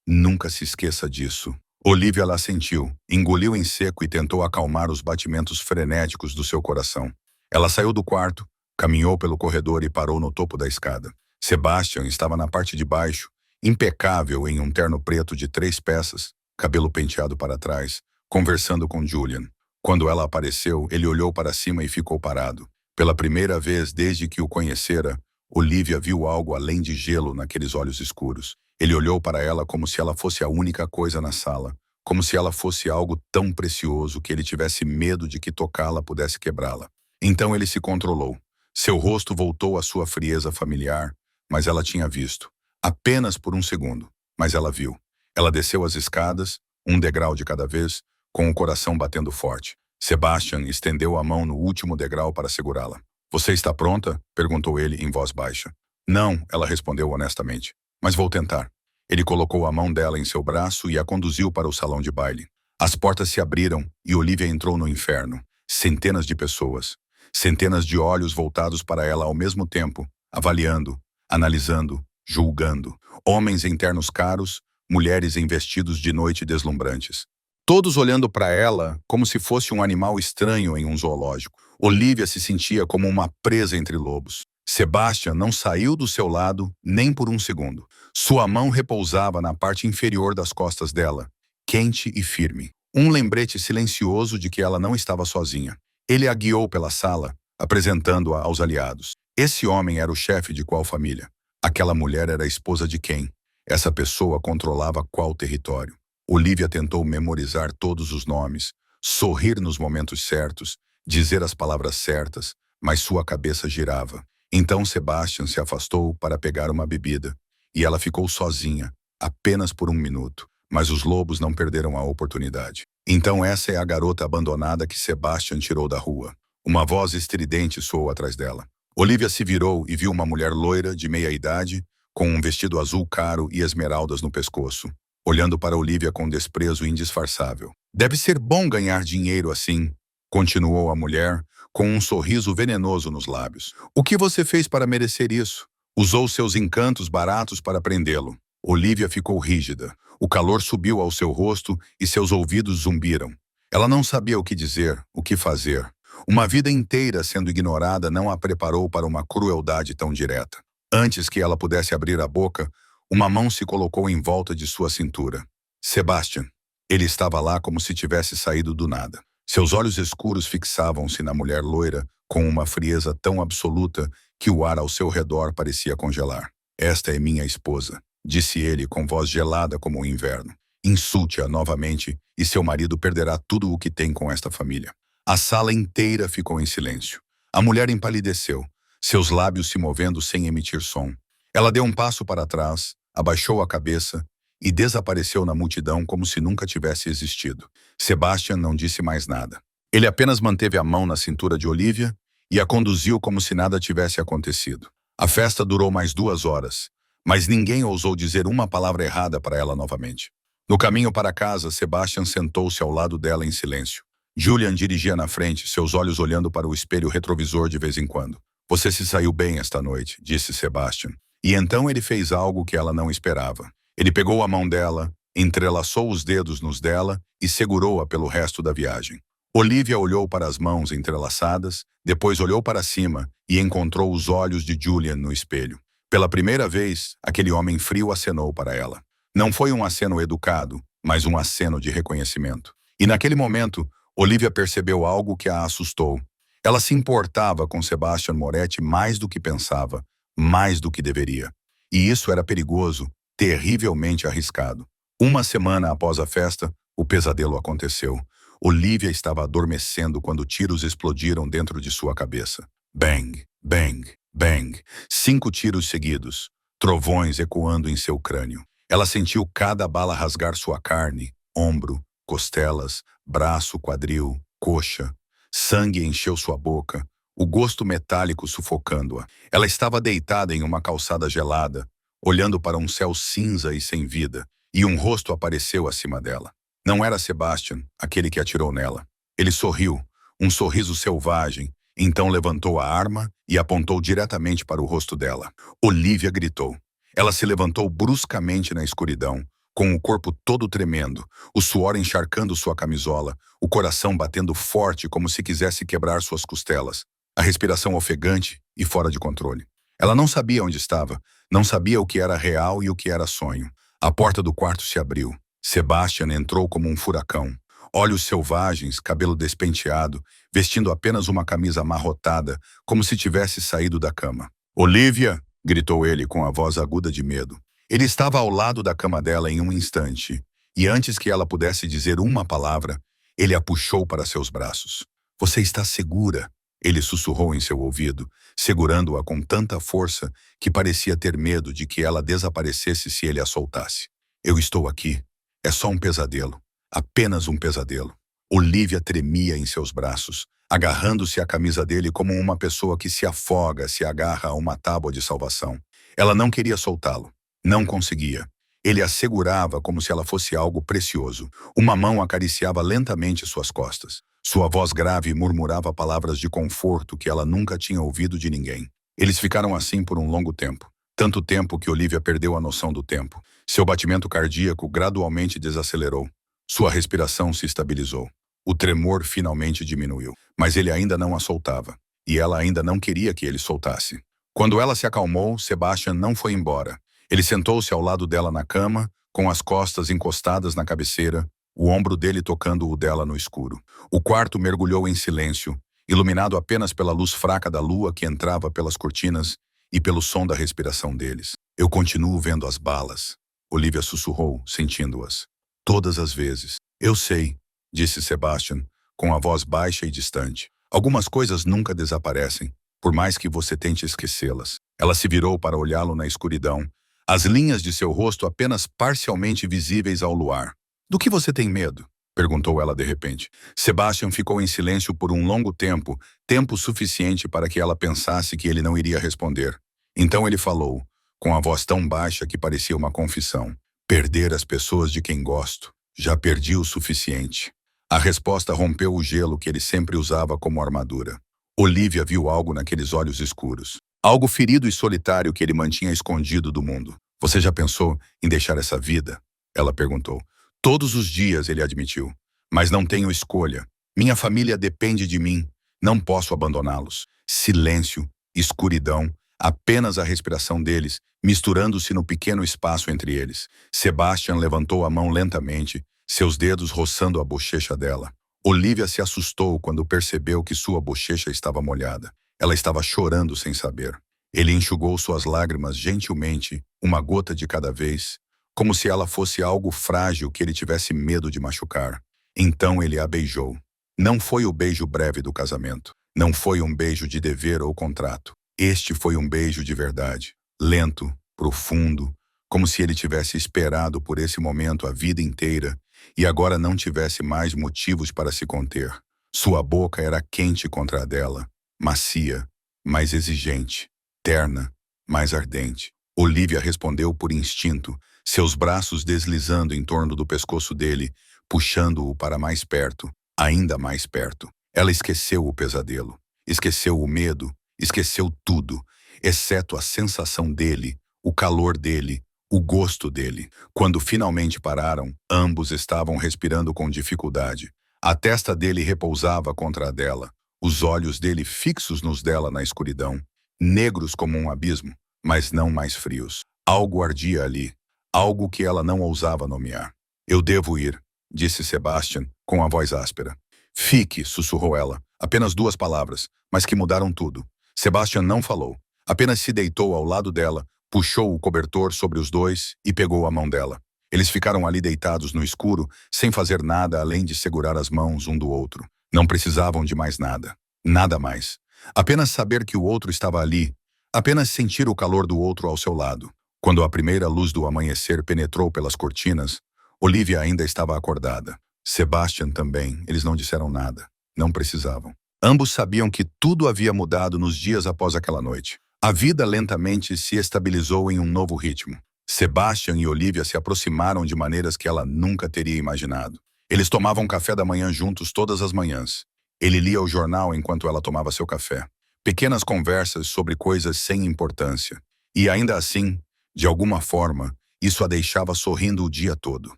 Nunca se esqueça disso. Olivia lá sentiu, engoliu em seco e tentou acalmar os batimentos frenéticos do seu coração. Ela saiu do quarto, caminhou pelo corredor e parou no topo da escada. Sebastian estava na parte de baixo, impecável em um terno preto de 3 peças, cabelo penteado para trás, conversando com Julian. Quando ela apareceu, ele olhou para cima e ficou parado. Pela primeira vez desde que o conhecera, Olivia viu algo além de gelo naqueles olhos escuros. Ele olhou para ela como se ela fosse a única coisa na sala, como se ela fosse algo tão precioso que ele tivesse medo de que tocá-la pudesse quebrá-la. Então ele se controlou. Seu rosto voltou à sua frieza familiar, mas ela tinha visto. Apenas por um segundo, mas ela viu. Ela desceu as escadas, um degrau de cada vez, com o coração batendo forte. Sebastian estendeu a mão no último degrau para segurá-la. Você está pronta? Perguntou ele em voz baixa. Não, ela respondeu honestamente. Mas vou tentar. Ele colocou a mão dela em seu braço e a conduziu para o salão de baile. As portas se abriram e Olivia entrou no inferno. Centenas de pessoas. Centenas de olhos voltados para ela ao mesmo tempo, avaliando, analisando, julgando. Homens em ternos caros, mulheres em vestidos de noite deslumbrantes. Todos olhando para ela como se fosse um animal estranho em um zoológico. Olivia se sentia como uma presa entre lobos. Sebastian não saiu do seu lado nem por um segundo. Sua mão repousava na parte inferior das costas dela, quente e firme. Um lembrete silencioso de que ela não estava sozinha. Ele a guiou pela sala, apresentando-a aos aliados. Esse homem era o chefe de qual família? Aquela mulher era a esposa de quem? Essa pessoa controlava qual território? Olivia tentou memorizar todos os nomes, sorrir nos momentos certos, dizer as palavras certas, mas sua cabeça girava. Então Sebastian se afastou para pegar uma bebida, e ela ficou sozinha, apenas por um minuto. Mas os lobos não perderam a oportunidade. Então essa é a garota abandonada que Sebastian tirou da rua. Uma voz estridente soou atrás dela. Olivia se virou e viu uma mulher loira, de meia-idade, com um vestido azul caro e esmeraldas no pescoço, olhando para Olivia com desprezo indisfarçável. Deve ser bom ganhar dinheiro assim, continuou a mulher, com um sorriso venenoso nos lábios. O que você fez para merecer isso? Usou seus encantos baratos para prendê-lo. Olivia ficou rígida. O calor subiu ao seu rosto e seus ouvidos zumbiram. Ela não sabia o que dizer, o que fazer. Uma vida inteira sendo ignorada não a preparou para uma crueldade tão direta. Antes que ela pudesse abrir a boca, uma mão se colocou em volta de sua cintura. Sebastian. Ele estava lá como se tivesse saído do nada. Seus olhos escuros fixavam-se na mulher loira com uma frieza tão absoluta que o ar ao seu redor parecia congelar. Esta é minha esposa, disse ele com voz gelada como o inverno. Insulte-a novamente e seu marido perderá tudo o que tem com esta família. A sala inteira ficou em silêncio. A mulher empalideceu, seus lábios se movendo sem emitir som. Ela deu um passo para trás, abaixou a cabeça e desapareceu na multidão como se nunca tivesse existido. Sebastian não disse mais nada. Ele apenas manteve a mão na cintura de Olivia e a conduziu como se nada tivesse acontecido. A festa durou mais 2 horas, mas ninguém ousou dizer uma palavra errada para ela novamente. No caminho para casa, Sebastian sentou-se ao lado dela em silêncio. Julian dirigia na frente, seus olhos olhando para o espelho retrovisor de vez em quando. Você se saiu bem esta noite, disse Sebastian. E então ele fez algo que ela não esperava. Ele pegou a mão dela, entrelaçou os dedos nos dela e segurou-a pelo resto da viagem. Olivia olhou para as mãos entrelaçadas, depois olhou para cima e encontrou os olhos de Julian no espelho. Pela primeira vez, aquele homem frio acenou para ela. Não foi um aceno educado, mas um aceno de reconhecimento. E naquele momento, Olivia percebeu algo que a assustou. Ela se importava com Sebastian Moretti mais do que pensava, mais do que deveria. E isso era perigoso, terrivelmente arriscado. Uma semana após a festa, o pesadelo aconteceu. Olivia estava adormecendo quando tiros explodiram dentro de sua cabeça. Bang, bang, bang. 5 tiros seguidos, trovões ecoando em seu crânio. Ela sentiu cada bala rasgar sua carne, ombro, costelas, braço, quadril, coxa. Sangue encheu sua boca, o gosto metálico sufocando-a. Ela estava deitada em uma calçada gelada, olhando para um céu cinza e sem vida, e um rosto apareceu acima dela. Não era Sebastian, aquele que atirou nela. Ele sorriu, um sorriso selvagem, então levantou a arma e apontou diretamente para o rosto dela. Olivia gritou. Ela se levantou bruscamente na escuridão, com o corpo todo tremendo, o suor encharcando sua camisola, o coração batendo forte como se quisesse quebrar suas costelas, a respiração ofegante e fora de controle. Ela não sabia onde estava, não sabia o que era real e o que era sonho. A porta do quarto se abriu. Sebastian entrou como um furacão. Olhos selvagens, cabelo despenteado, vestindo apenas uma camisa amarrotada, como se tivesse saído da cama. "Olivia!" gritou ele com a voz aguda de medo. Ele estava ao lado da cama dela em um instante, e antes que ela pudesse dizer uma palavra, ele a puxou para seus braços. "Você está segura?" Ele sussurrou em seu ouvido, segurando-a com tanta força que parecia ter medo de que ela desaparecesse se ele a soltasse. "Eu estou aqui. É só um pesadelo. Apenas um pesadelo." Olivia tremia em seus braços, agarrando-se à camisa dele como uma pessoa que se afoga se agarra a uma tábua de salvação. Ela não queria soltá-lo. Não conseguia. Ele a segurava como se ela fosse algo precioso. Uma mão acariciava lentamente suas costas. Sua voz grave murmurava palavras de conforto que ela nunca tinha ouvido de ninguém. Eles ficaram assim por um longo tempo. Tanto tempo que Olivia perdeu a noção do tempo. Seu batimento cardíaco gradualmente desacelerou. Sua respiração se estabilizou. O tremor finalmente diminuiu. Mas ele ainda não a soltava. E ela ainda não queria que ele soltasse. Quando ela se acalmou, Sebastian não foi embora. Ele sentou-se ao lado dela na cama, com as costas encostadas na cabeceira, o ombro dele tocando o dela no escuro. O quarto mergulhou em silêncio, iluminado apenas pela luz fraca da lua que entrava pelas cortinas e pelo som da respiração deles. Eu continuo vendo as balas, Olivia sussurrou, sentindo-as. Todas as vezes. Eu sei, disse Sebastian, com a voz baixa e distante. Algumas coisas nunca desaparecem, por mais que você tente esquecê-las. Ela se virou para olhá-lo na escuridão, as linhas de seu rosto apenas parcialmente visíveis ao luar. Do que você tem medo? Perguntou ela de repente. Sebastian ficou em silêncio por um longo tempo, tempo suficiente para que ela pensasse que ele não iria responder. Então ele falou, com a voz tão baixa que parecia uma confissão. Perder as pessoas de quem gosto. Já perdi o suficiente. A resposta rompeu o gelo que ele sempre usava como armadura. Olivia viu algo naqueles olhos escuros. Algo ferido e solitário que ele mantinha escondido do mundo. Você já pensou em deixar essa vida? Ela perguntou. Todos os dias, ele admitiu. Mas não tenho escolha. Minha família depende de mim. Não posso abandoná-los. Silêncio, escuridão, apenas a respiração deles, misturando-se no pequeno espaço entre eles. Sebastian levantou a mão lentamente, seus dedos roçando a bochecha dela. Olivia se assustou quando percebeu que sua bochecha estava molhada. Ela estava chorando sem saber. Ele enxugou suas lágrimas gentilmente, uma gota de cada vez, como se ela fosse algo frágil que ele tivesse medo de machucar. Então ele a beijou. Não foi o beijo breve do casamento. Não foi um beijo de dever ou contrato. Este foi um beijo de verdade. Lento, profundo, como se ele tivesse esperado por esse momento a vida inteira e agora não tivesse mais motivos para se conter. Sua boca era quente contra a dela, macia, mais exigente, terna, mais ardente. Olivia respondeu por instinto, seus braços deslizando em torno do pescoço dele, puxando-o para mais perto, ainda mais perto. Ela esqueceu o pesadelo, esqueceu o medo, esqueceu tudo, exceto a sensação dele, o calor dele, o gosto dele. Quando finalmente pararam, ambos estavam respirando com dificuldade. A testa dele repousava contra a dela, os olhos dele fixos nos dela na escuridão, negros como um abismo, mas não mais frios. Algo ardia ali, algo que ela não ousava nomear. Eu devo ir, disse Sebastian, com a voz áspera. Fique, sussurrou ela, apenas 2 palavras, mas que mudaram tudo. Sebastian não falou, apenas se deitou ao lado dela, puxou o cobertor sobre os dois e pegou a mão dela. Eles ficaram ali deitados no escuro, sem fazer nada além de segurar as mãos um do outro. Não precisavam de mais nada. Nada mais. Apenas saber que o outro estava ali. Apenas sentir o calor do outro ao seu lado. Quando a primeira luz do amanhecer penetrou pelas cortinas, Olivia ainda estava acordada. Sebastian também. Eles não disseram nada. Não precisavam. Ambos sabiam que tudo havia mudado nos dias após aquela noite. A vida lentamente se estabilizou em um novo ritmo. Sebastian e Olivia se aproximaram de maneiras que ela nunca teria imaginado. Eles tomavam café da manhã juntos todas as manhãs. Ele lia o jornal enquanto ela tomava seu café. Pequenas conversas sobre coisas sem importância. E ainda assim, de alguma forma, isso a deixava sorrindo o dia todo.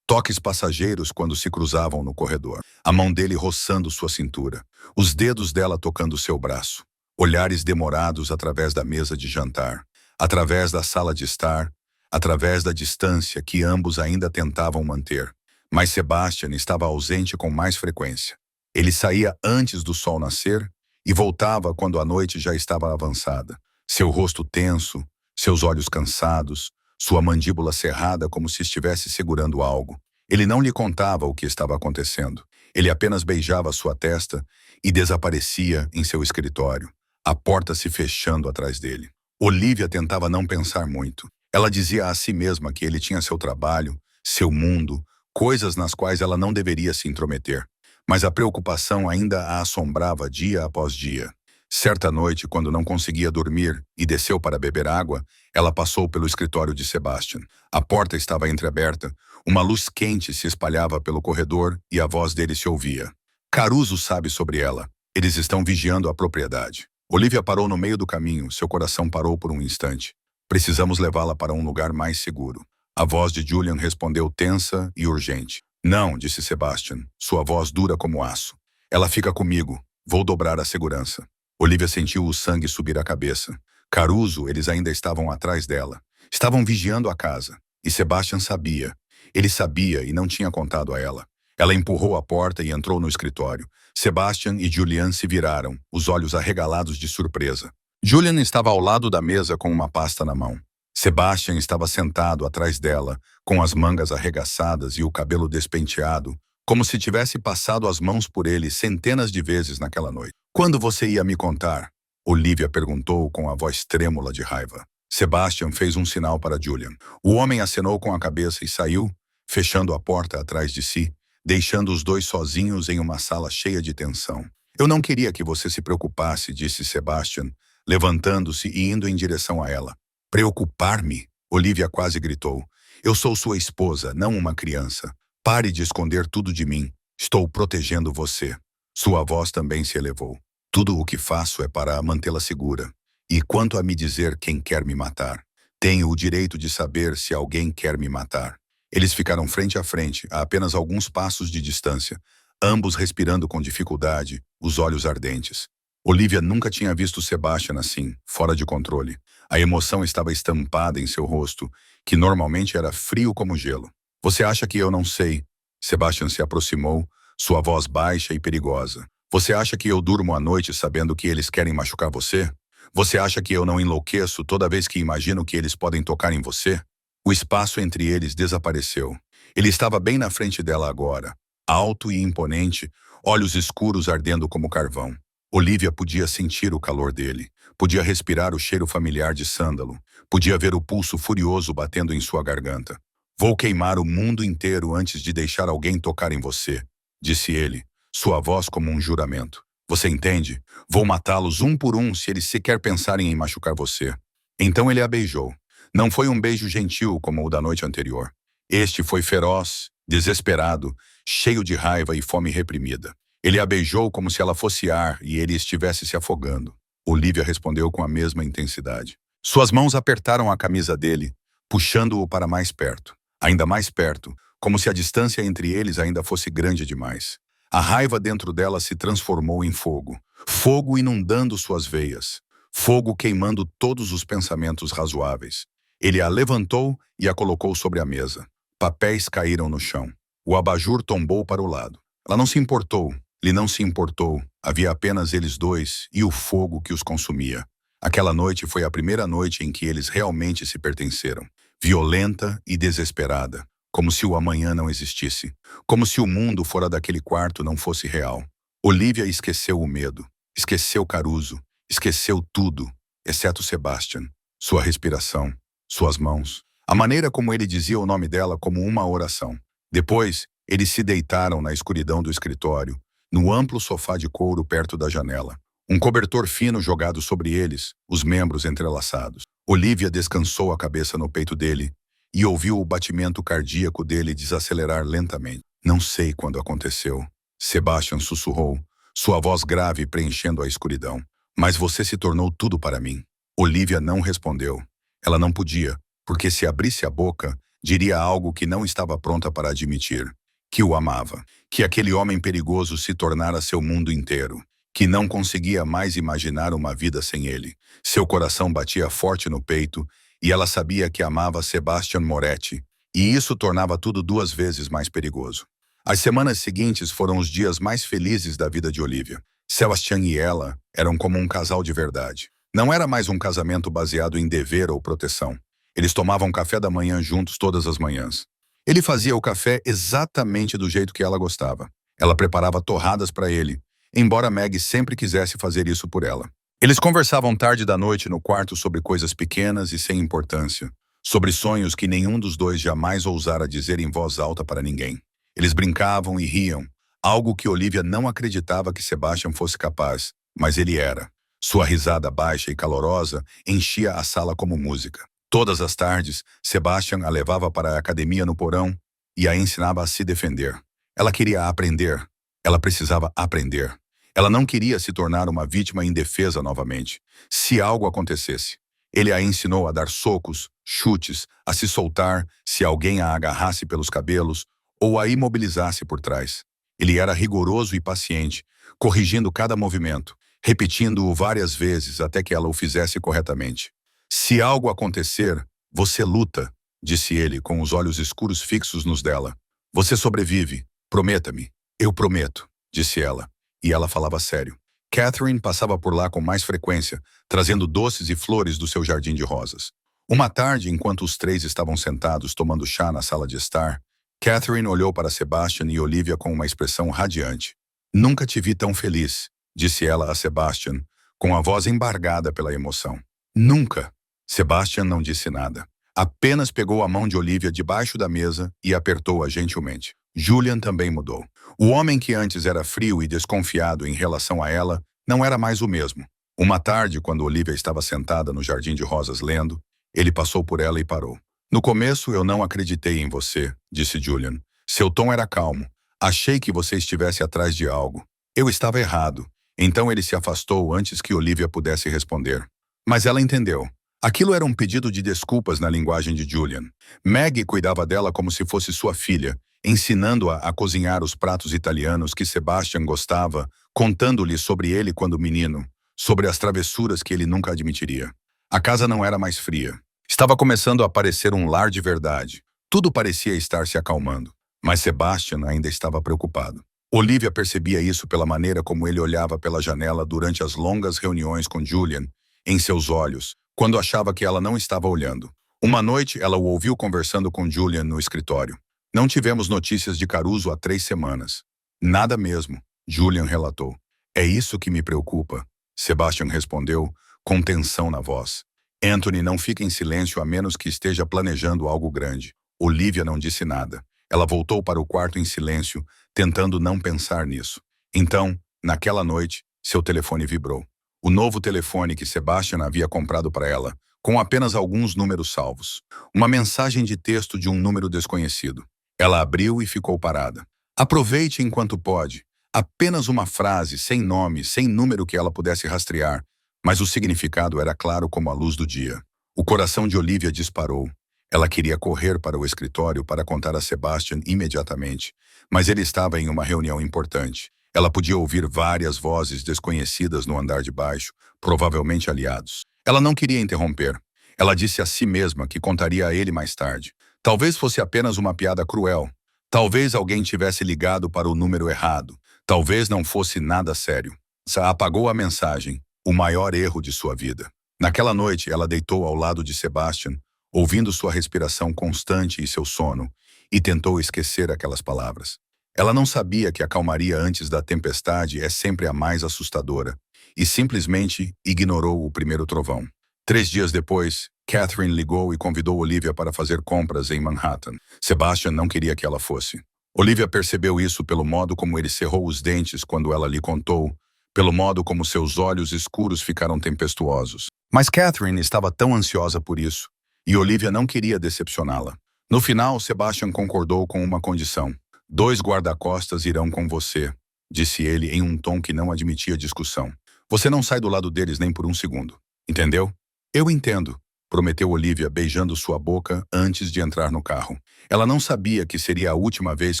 Toques passageiros quando se cruzavam no corredor. A mão dele roçando sua cintura. Os dedos dela tocando seu braço. Olhares demorados através da mesa de jantar. Através da sala de estar. Através da distância que ambos ainda tentavam manter. Mas Sebastian estava ausente com mais frequência. Ele saía antes do sol nascer e voltava quando a noite já estava avançada. Seu rosto tenso, seus olhos cansados, sua mandíbula cerrada como se estivesse segurando algo. Ele não lhe contava o que estava acontecendo. Ele apenas beijava sua testa e desaparecia em seu escritório, a porta se fechando atrás dele. Olivia tentava não pensar muito. Ela dizia a si mesma que ele tinha seu trabalho, seu mundo, coisas nas quais ela não deveria se intrometer. Mas a preocupação ainda a assombrava dia após dia. Certa noite, quando não conseguia dormir e desceu para beber água, ela passou pelo escritório de Sebastian. A porta estava entreaberta, uma luz quente se espalhava pelo corredor e a voz dele se ouvia. Caruso sabe sobre ela. Eles estão vigiando a propriedade. Olivia parou no meio do caminho, seu coração parou por um instante. Precisamos levá-la para um lugar mais seguro. A voz de Julian respondeu tensa e urgente. Não, disse Sebastian, sua voz dura como aço. Ela fica comigo. Vou dobrar a segurança. Olivia sentiu o sangue subir à cabeça. Caruso, eles ainda estavam atrás dela. Estavam vigiando a casa. E Sebastian sabia. Ele sabia e não tinha contado a ela. Ela empurrou a porta e entrou no escritório. Sebastian e Julian se viraram, os olhos arregalados de surpresa. Julian estava ao lado da mesa com uma pasta na mão. Sebastian estava sentado atrás dela, com as mangas arregaçadas e o cabelo despenteado, como se tivesse passado as mãos por ele centenas de vezes naquela noite. "Quando você ia me contar?" Olivia perguntou com a voz trêmula de raiva. Sebastian fez um sinal para Julian. O homem acenou com a cabeça e saiu, fechando a porta atrás de si, deixando os dois sozinhos em uma sala cheia de tensão. "Eu não queria que você se preocupasse", disse Sebastian, levantando-se e indo em direção a ela. "Preocupar-me?" Olivia quase gritou. "Eu sou sua esposa, não uma criança. Pare de esconder tudo de mim. Estou protegendo você." Sua voz também se elevou. "Tudo o que faço é para mantê-la segura. E quanto a me dizer quem quer me matar, tenho o direito de saber se alguém quer me matar." Eles ficaram frente a frente, a apenas alguns passos de distância, ambos respirando com dificuldade, os olhos ardentes. Olivia nunca tinha visto Sebastian assim, fora de controle. A emoção estava estampada em seu rosto, que normalmente era frio como gelo. "Você acha que eu não sei?" Sebastian se aproximou, sua voz baixa e perigosa. "Você acha que eu durmo à noite sabendo que eles querem machucar você? Você acha que eu não enlouqueço toda vez que imagino que eles podem tocar em você?" O espaço entre eles desapareceu. Ele estava bem na frente dela agora, alto e imponente, olhos escuros ardendo como carvão. Olivia podia sentir o calor dele, podia respirar o cheiro familiar de sândalo, podia ver o pulso furioso batendo em sua garganta. "Vou queimar o mundo inteiro antes de deixar alguém tocar em você", disse ele, sua voz como um juramento. "Você entende? Vou matá-los um por um se eles sequer pensarem em machucar você." Então ele a beijou. Não foi um beijo gentil como o da noite anterior. Este foi feroz, desesperado, cheio de raiva e fome reprimida. Ele a beijou como se ela fosse ar e ele estivesse se afogando. Olivia respondeu com a mesma intensidade. Suas mãos apertaram a camisa dele, puxando-o para mais perto. Ainda mais perto, como se a distância entre eles ainda fosse grande demais. A raiva dentro dela se transformou em fogo. Fogo inundando suas veias. Fogo queimando todos os pensamentos razoáveis. Ele a levantou e a colocou sobre a mesa. Papéis caíram no chão. O abajur tombou para o lado. Ela não se importou. Ele não se importou. Havia apenas eles dois e o fogo que os consumia. Aquela noite foi a primeira noite em que eles realmente se pertenceram. Violenta e desesperada. Como se o amanhã não existisse. Como se o mundo fora daquele quarto não fosse real. Olivia esqueceu o medo. Esqueceu Caruso. Esqueceu tudo, exceto Sebastian. Sua respiração. Suas mãos. A maneira como ele dizia o nome dela como uma oração. Depois, eles se deitaram na escuridão do escritório, no amplo sofá de couro perto da janela. Um cobertor fino jogado sobre eles, os membros entrelaçados. Olivia descansou a cabeça no peito dele e ouviu o batimento cardíaco dele desacelerar lentamente. "Não sei quando aconteceu", Sebastian sussurrou, sua voz grave preenchendo a escuridão. "Mas você se tornou tudo para mim." Olivia não respondeu. Ela não podia, porque se abrisse a boca, diria algo que não estava pronta para admitir. Que o amava. Que aquele homem perigoso se tornara seu mundo inteiro. Que não conseguia mais imaginar uma vida sem ele. Seu coração batia forte no peito e ela sabia que amava Sebastian Moretti, e isso tornava tudo 2 vezes mais perigoso. As semanas seguintes foram os dias mais felizes da vida de Olivia. Sebastian e ela eram como um casal de verdade. Não era mais um casamento baseado em dever ou proteção. Eles tomavam café da manhã juntos todas as manhãs. Ele fazia o café exatamente do jeito que ela gostava. Ela preparava torradas para ele, embora Meg sempre quisesse fazer isso por ela. Eles conversavam tarde da noite no quarto sobre coisas pequenas e sem importância, sobre sonhos que nenhum dos dois jamais ousara dizer em voz alta para ninguém. Eles brincavam e riam, algo que Olivia não acreditava que Sebastian fosse capaz, mas ele era. Sua risada baixa e calorosa enchia a sala como música. Todas as tardes, Sebastian a levava para a academia no porão e a ensinava a se defender. Ela queria aprender. Ela precisava aprender. Ela não queria se tornar uma vítima indefesa novamente. Se algo acontecesse, ele a ensinou a dar socos, chutes, a se soltar se alguém a agarrasse pelos cabelos ou a imobilizasse por trás. Ele era rigoroso e paciente, corrigindo cada movimento, repetindo-o várias vezes até que ela o fizesse corretamente. "Se algo acontecer, você luta", disse ele com os olhos escuros fixos nos dela. "Você sobrevive. Prometa-me. Eu prometo, disse ela. E ela falava sério. Catherine passava por lá com mais frequência, trazendo doces e flores do seu jardim de rosas. Uma tarde, enquanto os três estavam sentados tomando chá na sala de estar, Catherine olhou para Sebastian e Olivia com uma expressão radiante. Nunca te vi tão feliz, disse ela a Sebastian, com a voz embargada pela emoção. Nunca. Sebastian não disse nada. Apenas pegou a mão de Olivia debaixo da mesa e apertou-a gentilmente. Julian também mudou. O homem que antes era frio e desconfiado em relação a ela não era mais o mesmo. Uma tarde, quando Olivia estava sentada no jardim de rosas lendo, ele passou por ela e parou. No começo eu não acreditei em você, disse Julian. Seu tom era calmo. Achei que você estivesse atrás de algo. Eu estava errado. Então ele se afastou antes que Olivia pudesse responder. Mas ela entendeu. Aquilo era um pedido de desculpas na linguagem de Julian. Maggie cuidava dela como se fosse sua filha, ensinando-a a cozinhar os pratos italianos que Sebastian gostava, contando-lhe sobre ele quando menino, sobre as travessuras que ele nunca admitiria. A casa não era mais fria. Estava começando a parecer um lar de verdade. Tudo parecia estar se acalmando, mas Sebastian ainda estava preocupado. Olivia percebia isso pela maneira como ele olhava pela janela durante as longas reuniões com Julian, em seus olhos, quando achava que ela não estava olhando. Uma noite, ela o ouviu conversando com Julian no escritório. Não tivemos notícias de Caruso há 3 semanas. Nada mesmo, Julian relatou. É isso que me preocupa, Sebastian respondeu, com tensão na voz. Anthony não fica em silêncio a menos que esteja planejando algo grande. Olivia não disse nada. Ela voltou para o quarto em silêncio, tentando não pensar nisso. Então, naquela noite, seu telefone vibrou. O novo telefone que Sebastian havia comprado para ela, com apenas alguns números salvos. Uma mensagem de texto de um número desconhecido. Ela abriu e ficou parada. Aproveite enquanto pode. Apenas uma frase, sem nome, sem número que ela pudesse rastrear, mas o significado era claro como a luz do dia. O coração de Olivia disparou. Ela queria correr para o escritório para contar a Sebastian imediatamente, mas ele estava em uma reunião importante. Ela podia ouvir várias vozes desconhecidas no andar de baixo, provavelmente aliados. Ela não queria interromper. Ela disse a si mesma que contaria a ele mais tarde. Talvez fosse apenas uma piada cruel. Talvez alguém tivesse ligado para o número errado. Talvez não fosse nada sério. Apagou a mensagem, o maior erro de sua vida. Naquela noite, ela deitou ao lado de Sebastian, ouvindo sua respiração constante e seu sono, e tentou esquecer aquelas palavras. Ela não sabia que a calmaria antes da tempestade é sempre a mais assustadora, e simplesmente ignorou o primeiro trovão. 3 dias depois, Catherine ligou e convidou Olivia para fazer compras em Manhattan. Sebastian não queria que ela fosse. Olivia percebeu isso pelo modo como ele cerrou os dentes quando ela lhe contou, pelo modo como seus olhos escuros ficaram tempestuosos. Mas Catherine estava tão ansiosa por isso, e Olivia não queria decepcioná-la. No final, Sebastian concordou com uma condição. 2 guarda-costas irão com você, disse ele em um tom que não admitia discussão. Você não sai do lado deles nem por um segundo. Entendeu? Eu entendo, prometeu Olivia beijando sua boca antes de entrar no carro. Ela não sabia que seria a última vez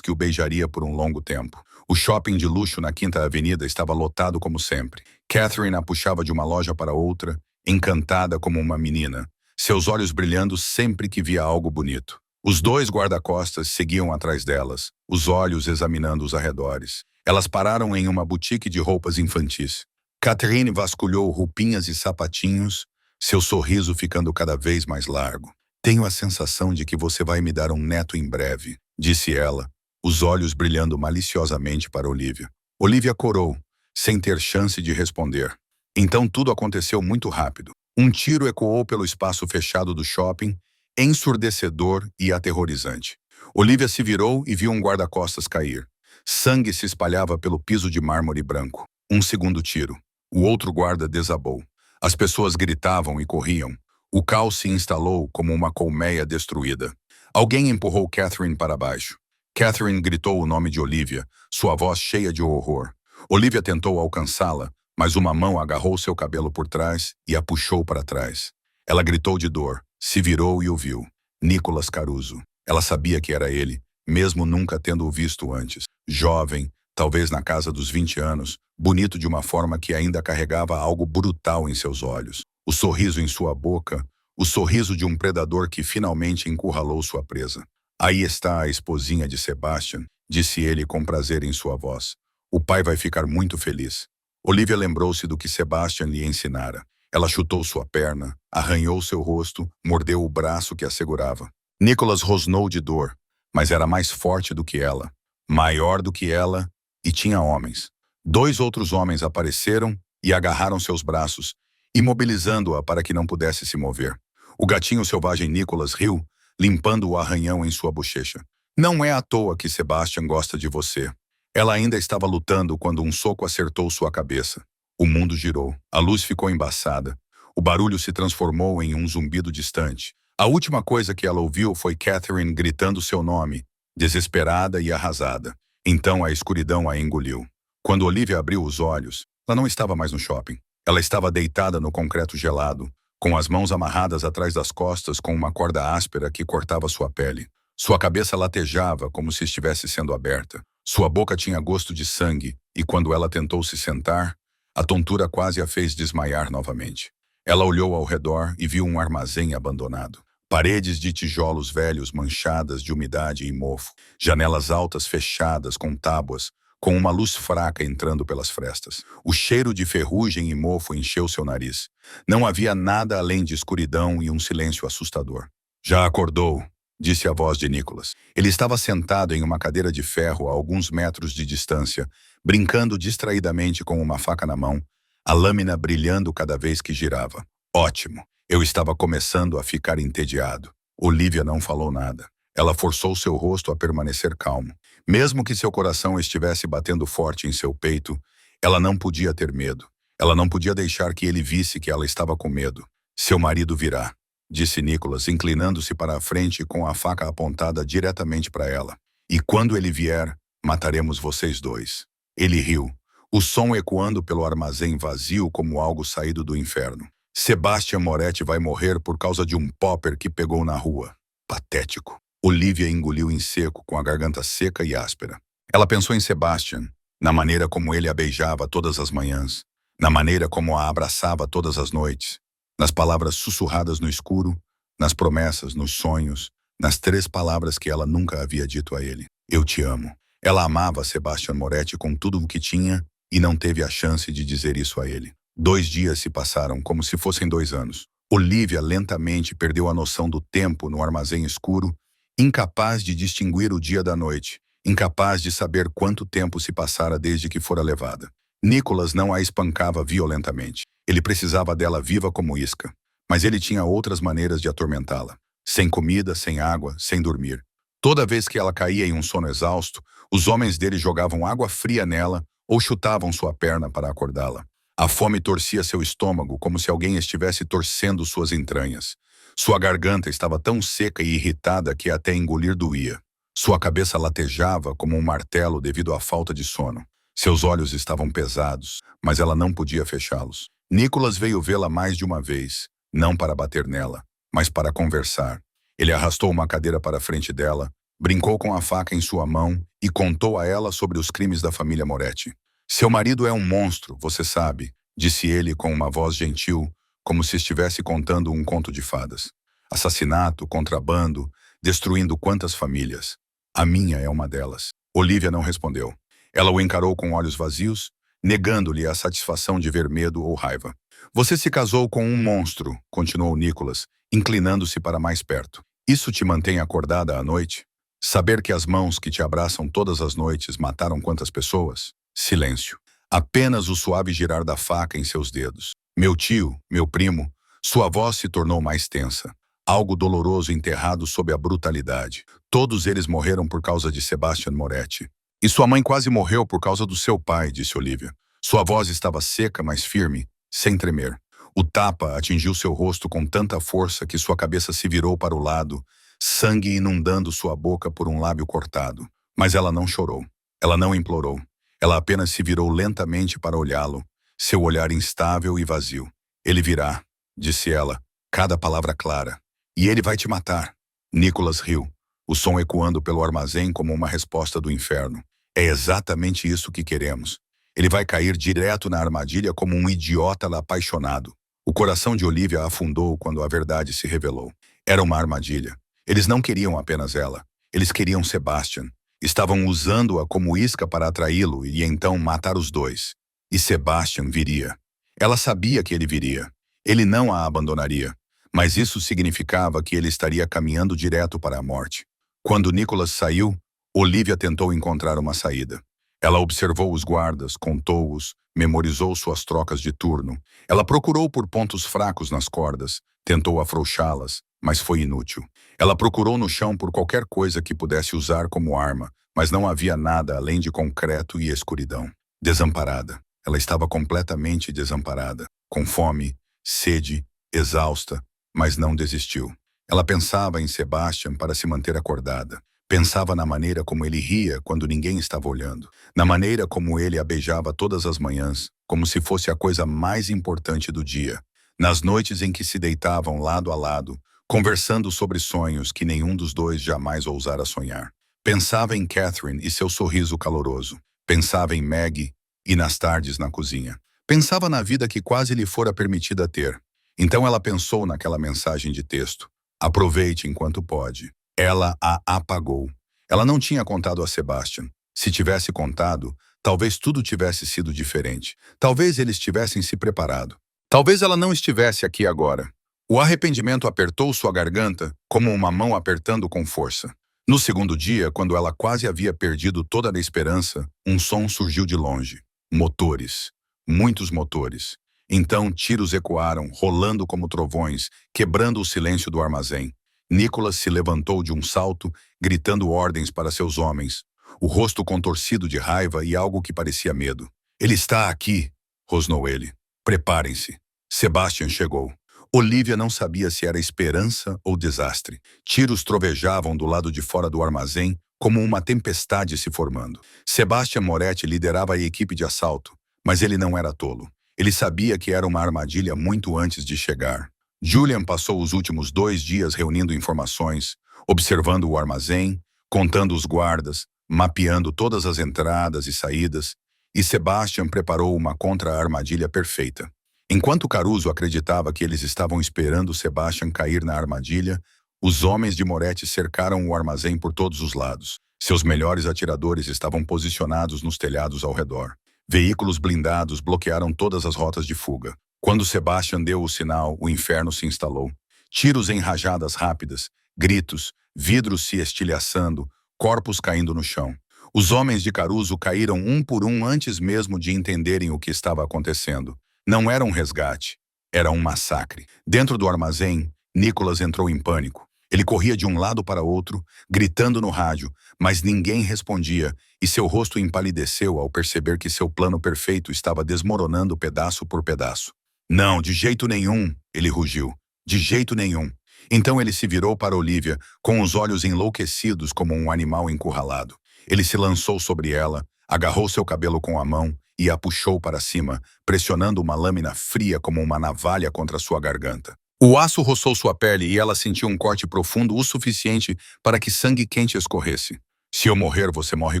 que o beijaria por um longo tempo. O shopping de luxo na Quinta Avenida estava lotado como sempre. Catherine a puxava de uma loja para outra, encantada como uma menina, seus olhos brilhando sempre que via algo bonito. Os 2 guarda-costas seguiam atrás delas, os olhos examinando os arredores. Elas pararam em uma boutique de roupas infantis. Catherine vasculhou roupinhas e sapatinhos, seu sorriso ficando cada vez mais largo. Tenho a sensação de que você vai me dar um neto em breve, disse ela, os olhos brilhando maliciosamente para Olivia. Olivia corou, sem ter chance de responder. Então tudo aconteceu muito rápido. Um tiro ecoou pelo espaço fechado do shopping, ensurdecedor e aterrorizante. Olivia se virou e viu um guarda-costas cair. Sangue se espalhava pelo piso de mármore branco. Um segundo tiro. O outro guarda desabou. As pessoas gritavam e corriam. O caos se instalou como uma colmeia destruída. Alguém empurrou Catherine para baixo. Catherine gritou o nome de Olivia, sua voz cheia de horror. Olivia tentou alcançá-la, mas uma mão agarrou seu cabelo por trás e a puxou para trás. Ela gritou de dor, se virou e o viu. Nicolas Caruso. Ela sabia que era ele, mesmo nunca tendo o visto antes. Jovem, talvez na casa dos 20 anos, bonito de uma forma que ainda carregava algo brutal em seus olhos. O sorriso em sua boca, o sorriso de um predador que finalmente encurralou sua presa. Aí está a esposinha de Sebastian, disse ele com prazer em sua voz. O pai vai ficar muito feliz. Olivia lembrou-se do que Sebastian lhe ensinara. Ela chutou sua perna, arranhou seu rosto, mordeu o braço que a segurava. Nicholas rosnou de dor, mas era mais forte do que ela, maior do que ela, e tinha homens. 2 outros homens apareceram e agarraram seus braços, imobilizando-a para que não pudesse se mover. O gatinho selvagem Nicholas riu, limpando o arranhão em sua bochecha. Não é à toa que Sebastian gosta de você. Ela ainda estava lutando quando um soco acertou sua cabeça. O mundo girou, a luz ficou embaçada. O barulho se transformou em um zumbido distante. A última coisa que ela ouviu foi Catherine gritando seu nome, desesperada e arrasada. Então a escuridão a engoliu. Quando Olivia abriu os olhos, ela não estava mais no shopping. Ela estava deitada no concreto gelado, com as mãos amarradas atrás das costas com uma corda áspera que cortava sua pele. Sua cabeça latejava como se estivesse sendo aberta. Sua boca tinha gosto de sangue, e quando ela tentou se sentar, a tontura quase a fez desmaiar novamente. Ela olhou ao redor e viu um armazém abandonado. Paredes de tijolos velhos manchadas de umidade e mofo. Janelas altas fechadas com tábuas, com uma luz fraca entrando pelas frestas. O cheiro de ferrugem e mofo encheu seu nariz. Não havia nada além de escuridão e um silêncio assustador. Já acordou, disse a voz de Nicholas. Ele estava sentado em uma cadeira de ferro a alguns metros de distância, brincando distraidamente com uma faca na mão, a lâmina brilhando cada vez que girava. Ótimo. Eu estava começando a ficar entediado. Olivia não falou nada. Ela forçou seu rosto a permanecer calmo. Mesmo que seu coração estivesse batendo forte em seu peito, ela não podia ter medo. Ela não podia deixar que ele visse que ela estava com medo. Seu marido virá, disse Nicholas, inclinando-se para a frente com a faca apontada diretamente para ela. E quando ele vier, mataremos vocês 2. Ele riu, o som ecoando pelo armazém vazio como algo saído do inferno. Sebastian Moretti vai morrer por causa de um popper que pegou na rua. Patético. Olivia engoliu em seco, com a garganta seca e áspera. Ela pensou em Sebastian, na maneira como ele a beijava todas as manhãs, na maneira como a abraçava todas as noites, nas palavras sussurradas no escuro, nas promessas, nos sonhos, nas 3 palavras que ela nunca havia dito a ele. Eu te amo. Ela amava Sebastian Moretti com tudo o que tinha e não teve a chance de dizer isso a ele. 2 dias se passaram como se fossem 2 anos. Olivia lentamente perdeu a noção do tempo no armazém escuro, incapaz de distinguir o dia da noite, incapaz de saber quanto tempo se passara desde que fora levada. Nicholas não a espancava violentamente. Ele precisava dela viva como isca, mas ele tinha outras maneiras de atormentá-la. Sem comida, sem água, sem dormir. Toda vez que ela caía em um sono exausto, os homens dele jogavam água fria nela ou chutavam sua perna para acordá-la. A fome torcia seu estômago como se alguém estivesse torcendo suas entranhas. Sua garganta estava tão seca e irritada que até engolir doía. Sua cabeça latejava como um martelo devido à falta de sono. Seus olhos estavam pesados, mas ela não podia fechá-los. Nicholas veio vê-la mais de uma vez, não para bater nela, mas para conversar. Ele arrastou uma cadeira para a frente dela, brincou com a faca em sua mão e contou a ela sobre os crimes da família Moretti. Seu marido é um monstro, você sabe, disse ele com uma voz gentil, como se estivesse contando um conto de fadas. Assassinato, contrabando, destruindo quantas famílias. A minha é uma delas. Olivia não respondeu. Ela o encarou com olhos vazios, negando-lhe a satisfação de ver medo ou raiva. Você se casou com um monstro, continuou Nicholas, inclinando-se para mais perto. Isso te mantém acordada à noite? Saber que as mãos que te abraçam todas as noites mataram quantas pessoas? Silêncio. Apenas o suave girar da faca em seus dedos. Meu tio, meu primo, sua voz se tornou mais tensa. Algo doloroso enterrado sob a brutalidade. Todos eles morreram por causa de Sebastian Moretti. E sua mãe quase morreu por causa do seu pai, disse Olivia. Sua voz estava seca, mas firme, sem tremer. O tapa atingiu seu rosto com tanta força que sua cabeça se virou para o lado, sangue inundando sua boca por um lábio cortado. Mas ela não chorou. Ela não implorou. Ela apenas se virou lentamente para olhá-lo, seu olhar instável e vazio. Ele virá, disse ela, cada palavra clara. E ele vai te matar. Nicholas riu, o som ecoando pelo armazém como uma resposta do inferno. É exatamente isso que queremos. Ele vai cair direto na armadilha como um idiota apaixonado. O coração de Olivia afundou quando a verdade se revelou. Era uma armadilha. Eles não queriam apenas ela. Eles queriam Sebastian. Estavam usando-a como isca para atraí-lo e então matar os dois. E Sebastian viria. Ela sabia que ele viria. Ele não a abandonaria. Mas isso significava que ele estaria caminhando direto para a morte. Quando Nicholas saiu, Olivia tentou encontrar uma saída. Ela observou os guardas, contou-os, memorizou suas trocas de turno. Ela procurou por pontos fracos nas cordas, tentou afrouxá-las, mas foi inútil. Ela procurou no chão por qualquer coisa que pudesse usar como arma, mas não havia nada além de concreto e escuridão. Desamparada. Ela estava completamente desamparada, com fome, sede, exausta, mas não desistiu. Ela pensava em Sebastian para se manter acordada. Pensava na maneira como ele ria quando ninguém estava olhando. Na maneira como ele a beijava todas as manhãs, como se fosse a coisa mais importante do dia. Nas noites em que se deitavam lado a lado, conversando sobre sonhos que nenhum dos dois jamais ousara sonhar. Pensava em Catherine e seu sorriso caloroso. Pensava em Maggie e nas tardes na cozinha. Pensava na vida que quase lhe fora permitida ter. Então ela pensou naquela mensagem de texto. Aproveite enquanto pode. Ela a apagou. Ela não tinha contado a Sebastian. Se tivesse contado, talvez tudo tivesse sido diferente. Talvez eles tivessem se preparado. Talvez ela não estivesse aqui agora. O arrependimento apertou sua garganta como uma mão apertando com força. No segundo dia, quando ela quase havia perdido toda a esperança, um som surgiu de longe. Motores. Muitos motores. Então tiros ecoaram, rolando como trovões, quebrando o silêncio do armazém. Nicholas se levantou de um salto, gritando ordens para seus homens, o rosto contorcido de raiva e algo que parecia medo. Ele está aqui, rosnou ele. Preparem-se. Sebastian chegou. Olivia não sabia se era esperança ou desastre. Tiros trovejavam do lado de fora do armazém, como uma tempestade se formando. Sebastian Moretti liderava a equipe de assalto, mas ele não era tolo. Ele sabia que era uma armadilha muito antes de chegar. Julian passou os últimos 2 dias reunindo informações, observando o armazém, contando os guardas, mapeando todas as entradas e saídas, e Sebastian preparou uma contra-armadilha perfeita. Enquanto Caruso acreditava que eles estavam esperando Sebastian cair na armadilha, os homens de Moretti cercaram o armazém por todos os lados. Seus melhores atiradores estavam posicionados nos telhados ao redor. Veículos blindados bloquearam todas as rotas de fuga. Quando Sebastian deu o sinal, o inferno se instalou. Tiros em rajadas rápidas, gritos, vidros se estilhaçando, corpos caindo no chão. Os homens de Caruso caíram um por um antes mesmo de entenderem o que estava acontecendo. Não era um resgate, era um massacre. Dentro do armazém, Nicholas entrou em pânico. Ele corria de um lado para outro, gritando no rádio, mas ninguém respondia, e seu rosto empalideceu ao perceber que seu plano perfeito estava desmoronando pedaço por pedaço. Não, de jeito nenhum, ele rugiu. De jeito nenhum. Então ele se virou para Olivia, com os olhos enlouquecidos como um animal encurralado. Ele se lançou sobre ela, agarrou seu cabelo com a mão e a puxou para cima, pressionando uma lâmina fria como uma navalha contra sua garganta. O aço roçou sua pele e ela sentiu um corte profundo o suficiente para que sangue quente escorresse. Se eu morrer, você morre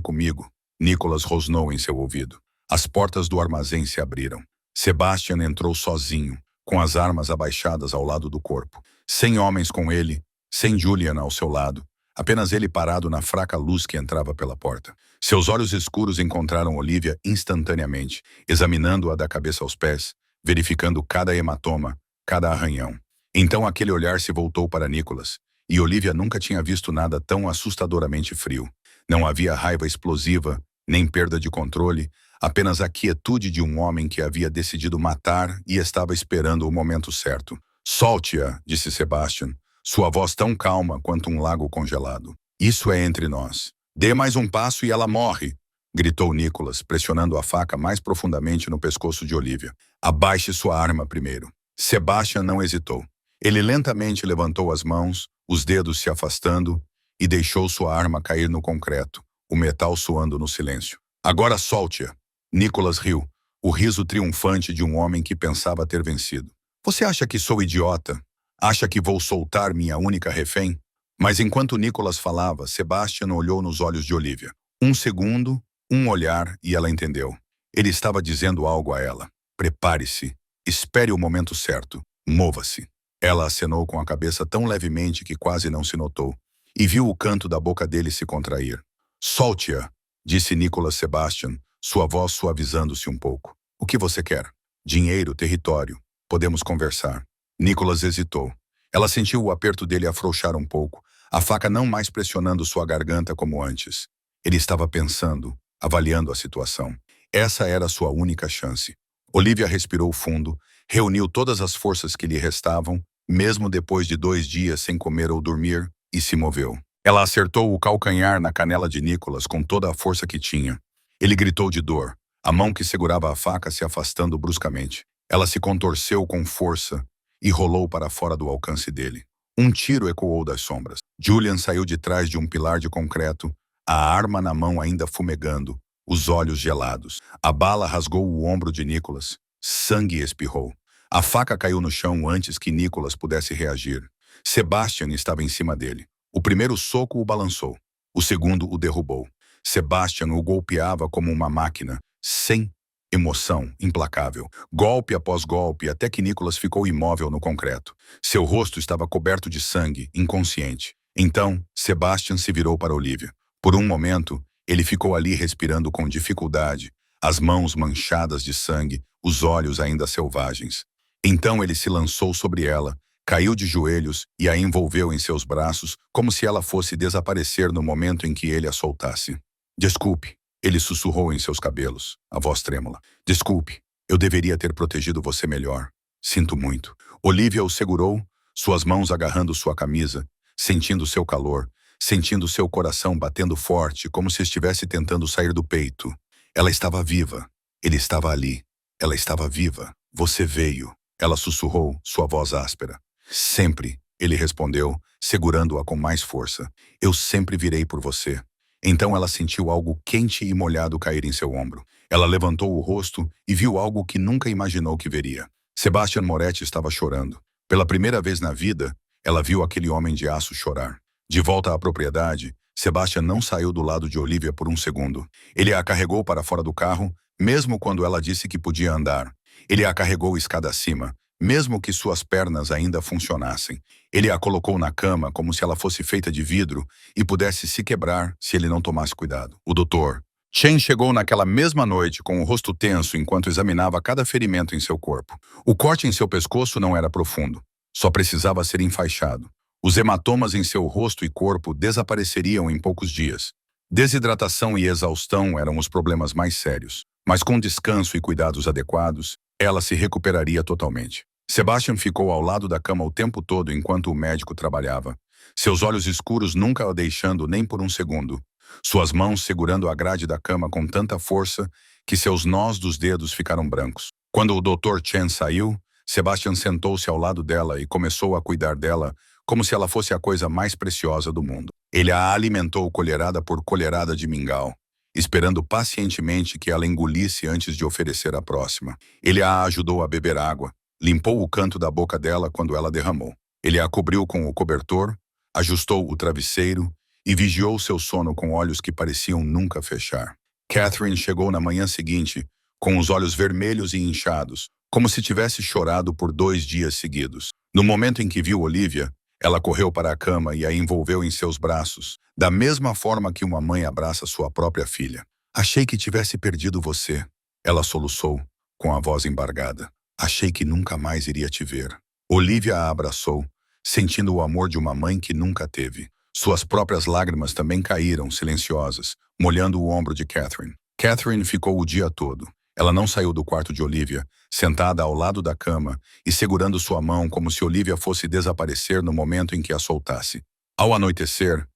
comigo, Nicholas rosnou em seu ouvido. As portas do armazém se abriram. Sebastian entrou sozinho, com as armas abaixadas ao lado do corpo. Sem homens com ele, sem Julian ao seu lado. Apenas ele parado na fraca luz que entrava pela porta. Seus olhos escuros encontraram Olivia instantaneamente, examinando-a da cabeça aos pés, verificando cada hematoma, cada arranhão. Então aquele olhar se voltou para Nicholas, e Olivia nunca tinha visto nada tão assustadoramente frio. Não havia raiva explosiva, nem perda de controle, apenas a quietude de um homem que havia decidido matar e estava esperando o momento certo. Solte-a, disse Sebastian, sua voz tão calma quanto um lago congelado. Isso é entre nós. Dê mais um passo e ela morre, gritou Nicholas, pressionando a faca mais profundamente no pescoço de Olivia. Abaixe sua arma primeiro. Sebastian não hesitou. Ele lentamente levantou as mãos, os dedos se afastando, e deixou sua arma cair no concreto, o metal soando no silêncio. Agora solte-a. Nicholas riu, o riso triunfante de um homem que pensava ter vencido. Você acha que sou idiota? Acha que vou soltar minha única refém? Mas enquanto Nicholas falava, Sebastian olhou nos olhos de Olivia. Um segundo, um olhar, e ela entendeu. Ele estava dizendo algo a ela. Prepare-se. Espere o momento certo. Mova-se. Ela acenou com a cabeça tão levemente que quase não se notou, e viu o canto da boca dele se contrair. Solte-a, disse Nicholas Sebastian, sua voz suavizando-se um pouco. O que você quer? Dinheiro, território. Podemos conversar. Nicholas hesitou. Ela sentiu o aperto dele afrouxar um pouco, a faca não mais pressionando sua garganta como antes. Ele estava pensando, avaliando a situação. Essa era sua única chance. Olivia respirou fundo, reuniu todas as forças que lhe restavam, mesmo depois de 2 dias sem comer ou dormir, e se moveu. Ela acertou o calcanhar na canela de Nicholas com toda a força que tinha. Ele gritou de dor, a mão que segurava a faca se afastando bruscamente. Ela se contorceu com força e rolou para fora do alcance dele. Um tiro ecoou das sombras. Julian saiu de trás de um pilar de concreto, a arma na mão ainda fumegando, os olhos gelados. A bala rasgou o ombro de Nicholas. Sangue espirrou. A faca caiu no chão antes que Nicholas pudesse reagir. Sebastian estava em cima dele. O primeiro soco o balançou. O segundo o derrubou. Sebastian o golpeava como uma máquina, sem emoção, implacável. Golpe após golpe, até que Nicholas ficou imóvel no concreto. Seu rosto estava coberto de sangue, inconsciente. Então, Sebastian se virou para Olivia. Por um momento, ele ficou ali respirando com dificuldade, as mãos manchadas de sangue, os olhos ainda selvagens. Então ele se lançou sobre ela, caiu de joelhos e a envolveu em seus braços, como se ela fosse desaparecer no momento em que ele a soltasse. Desculpe, ele sussurrou em seus cabelos, a voz trêmula. Desculpe, eu deveria ter protegido você melhor. Sinto muito. Olivia o segurou, suas mãos agarrando sua camisa, sentindo seu calor, sentindo seu coração batendo forte, como se estivesse tentando sair do peito. Ela estava viva. Ele estava ali. Ela estava viva. Você veio. Ela sussurrou, sua voz áspera. Sempre, ele respondeu, segurando-a com mais força. Eu sempre virei por você. Então ela sentiu algo quente e molhado cair em seu ombro. Ela levantou o rosto e viu algo que nunca imaginou que veria. Sebastian Moretti estava chorando. Pela primeira vez na vida, ela viu aquele homem de aço chorar. De volta à propriedade, Sebastian não saiu do lado de Olivia por um segundo. Ele a carregou para fora do carro, mesmo quando ela disse que podia andar. Ele a carregou escada acima, mesmo que suas pernas ainda funcionassem. Ele a colocou na cama como se ela fosse feita de vidro e pudesse se quebrar se ele não tomasse cuidado. O Dr. Chen chegou naquela mesma noite com o rosto tenso enquanto examinava cada ferimento em seu corpo. O corte em seu pescoço não era profundo, só precisava ser enfaixado. Os hematomas em seu rosto e corpo desapareceriam em poucos dias. Desidratação e exaustão eram os problemas mais sérios, mas com descanso e cuidados adequados, ela se recuperaria totalmente. Sebastian ficou ao lado da cama o tempo todo enquanto o médico trabalhava, seus olhos escuros nunca a deixando nem por um segundo, suas mãos segurando a grade da cama com tanta força que seus nós dos dedos ficaram brancos. Quando o Dr. Chen saiu, Sebastian sentou-se ao lado dela e começou a cuidar dela como se ela fosse a coisa mais preciosa do mundo. Ele a alimentou colherada por colherada de mingau, esperando pacientemente que ela engolisse antes de oferecer a próxima. Ele a ajudou a beber água, limpou o canto da boca dela quando ela derramou. Ele a cobriu com o cobertor, ajustou o travesseiro e vigiou seu sono com olhos que pareciam nunca fechar. Catherine chegou na manhã seguinte, com os olhos vermelhos e inchados, como se tivesse chorado por 2 dias seguidos. No momento em que viu Olivia, ela correu para a cama e a envolveu em seus braços, da mesma forma que uma mãe abraça sua própria filha. Achei que tivesse perdido você, ela soluçou, com a voz embargada. Achei que nunca mais iria te ver. Olivia a abraçou, sentindo o amor de uma mãe que nunca teve. Suas próprias lágrimas também caíram, silenciosas, molhando o ombro de Catherine. Catherine ficou o dia todo. Ela não saiu do quarto de Olivia, sentada ao lado da cama e segurando sua mão como se Olivia fosse desaparecer no momento em que a soltasse. Ao anoitecer,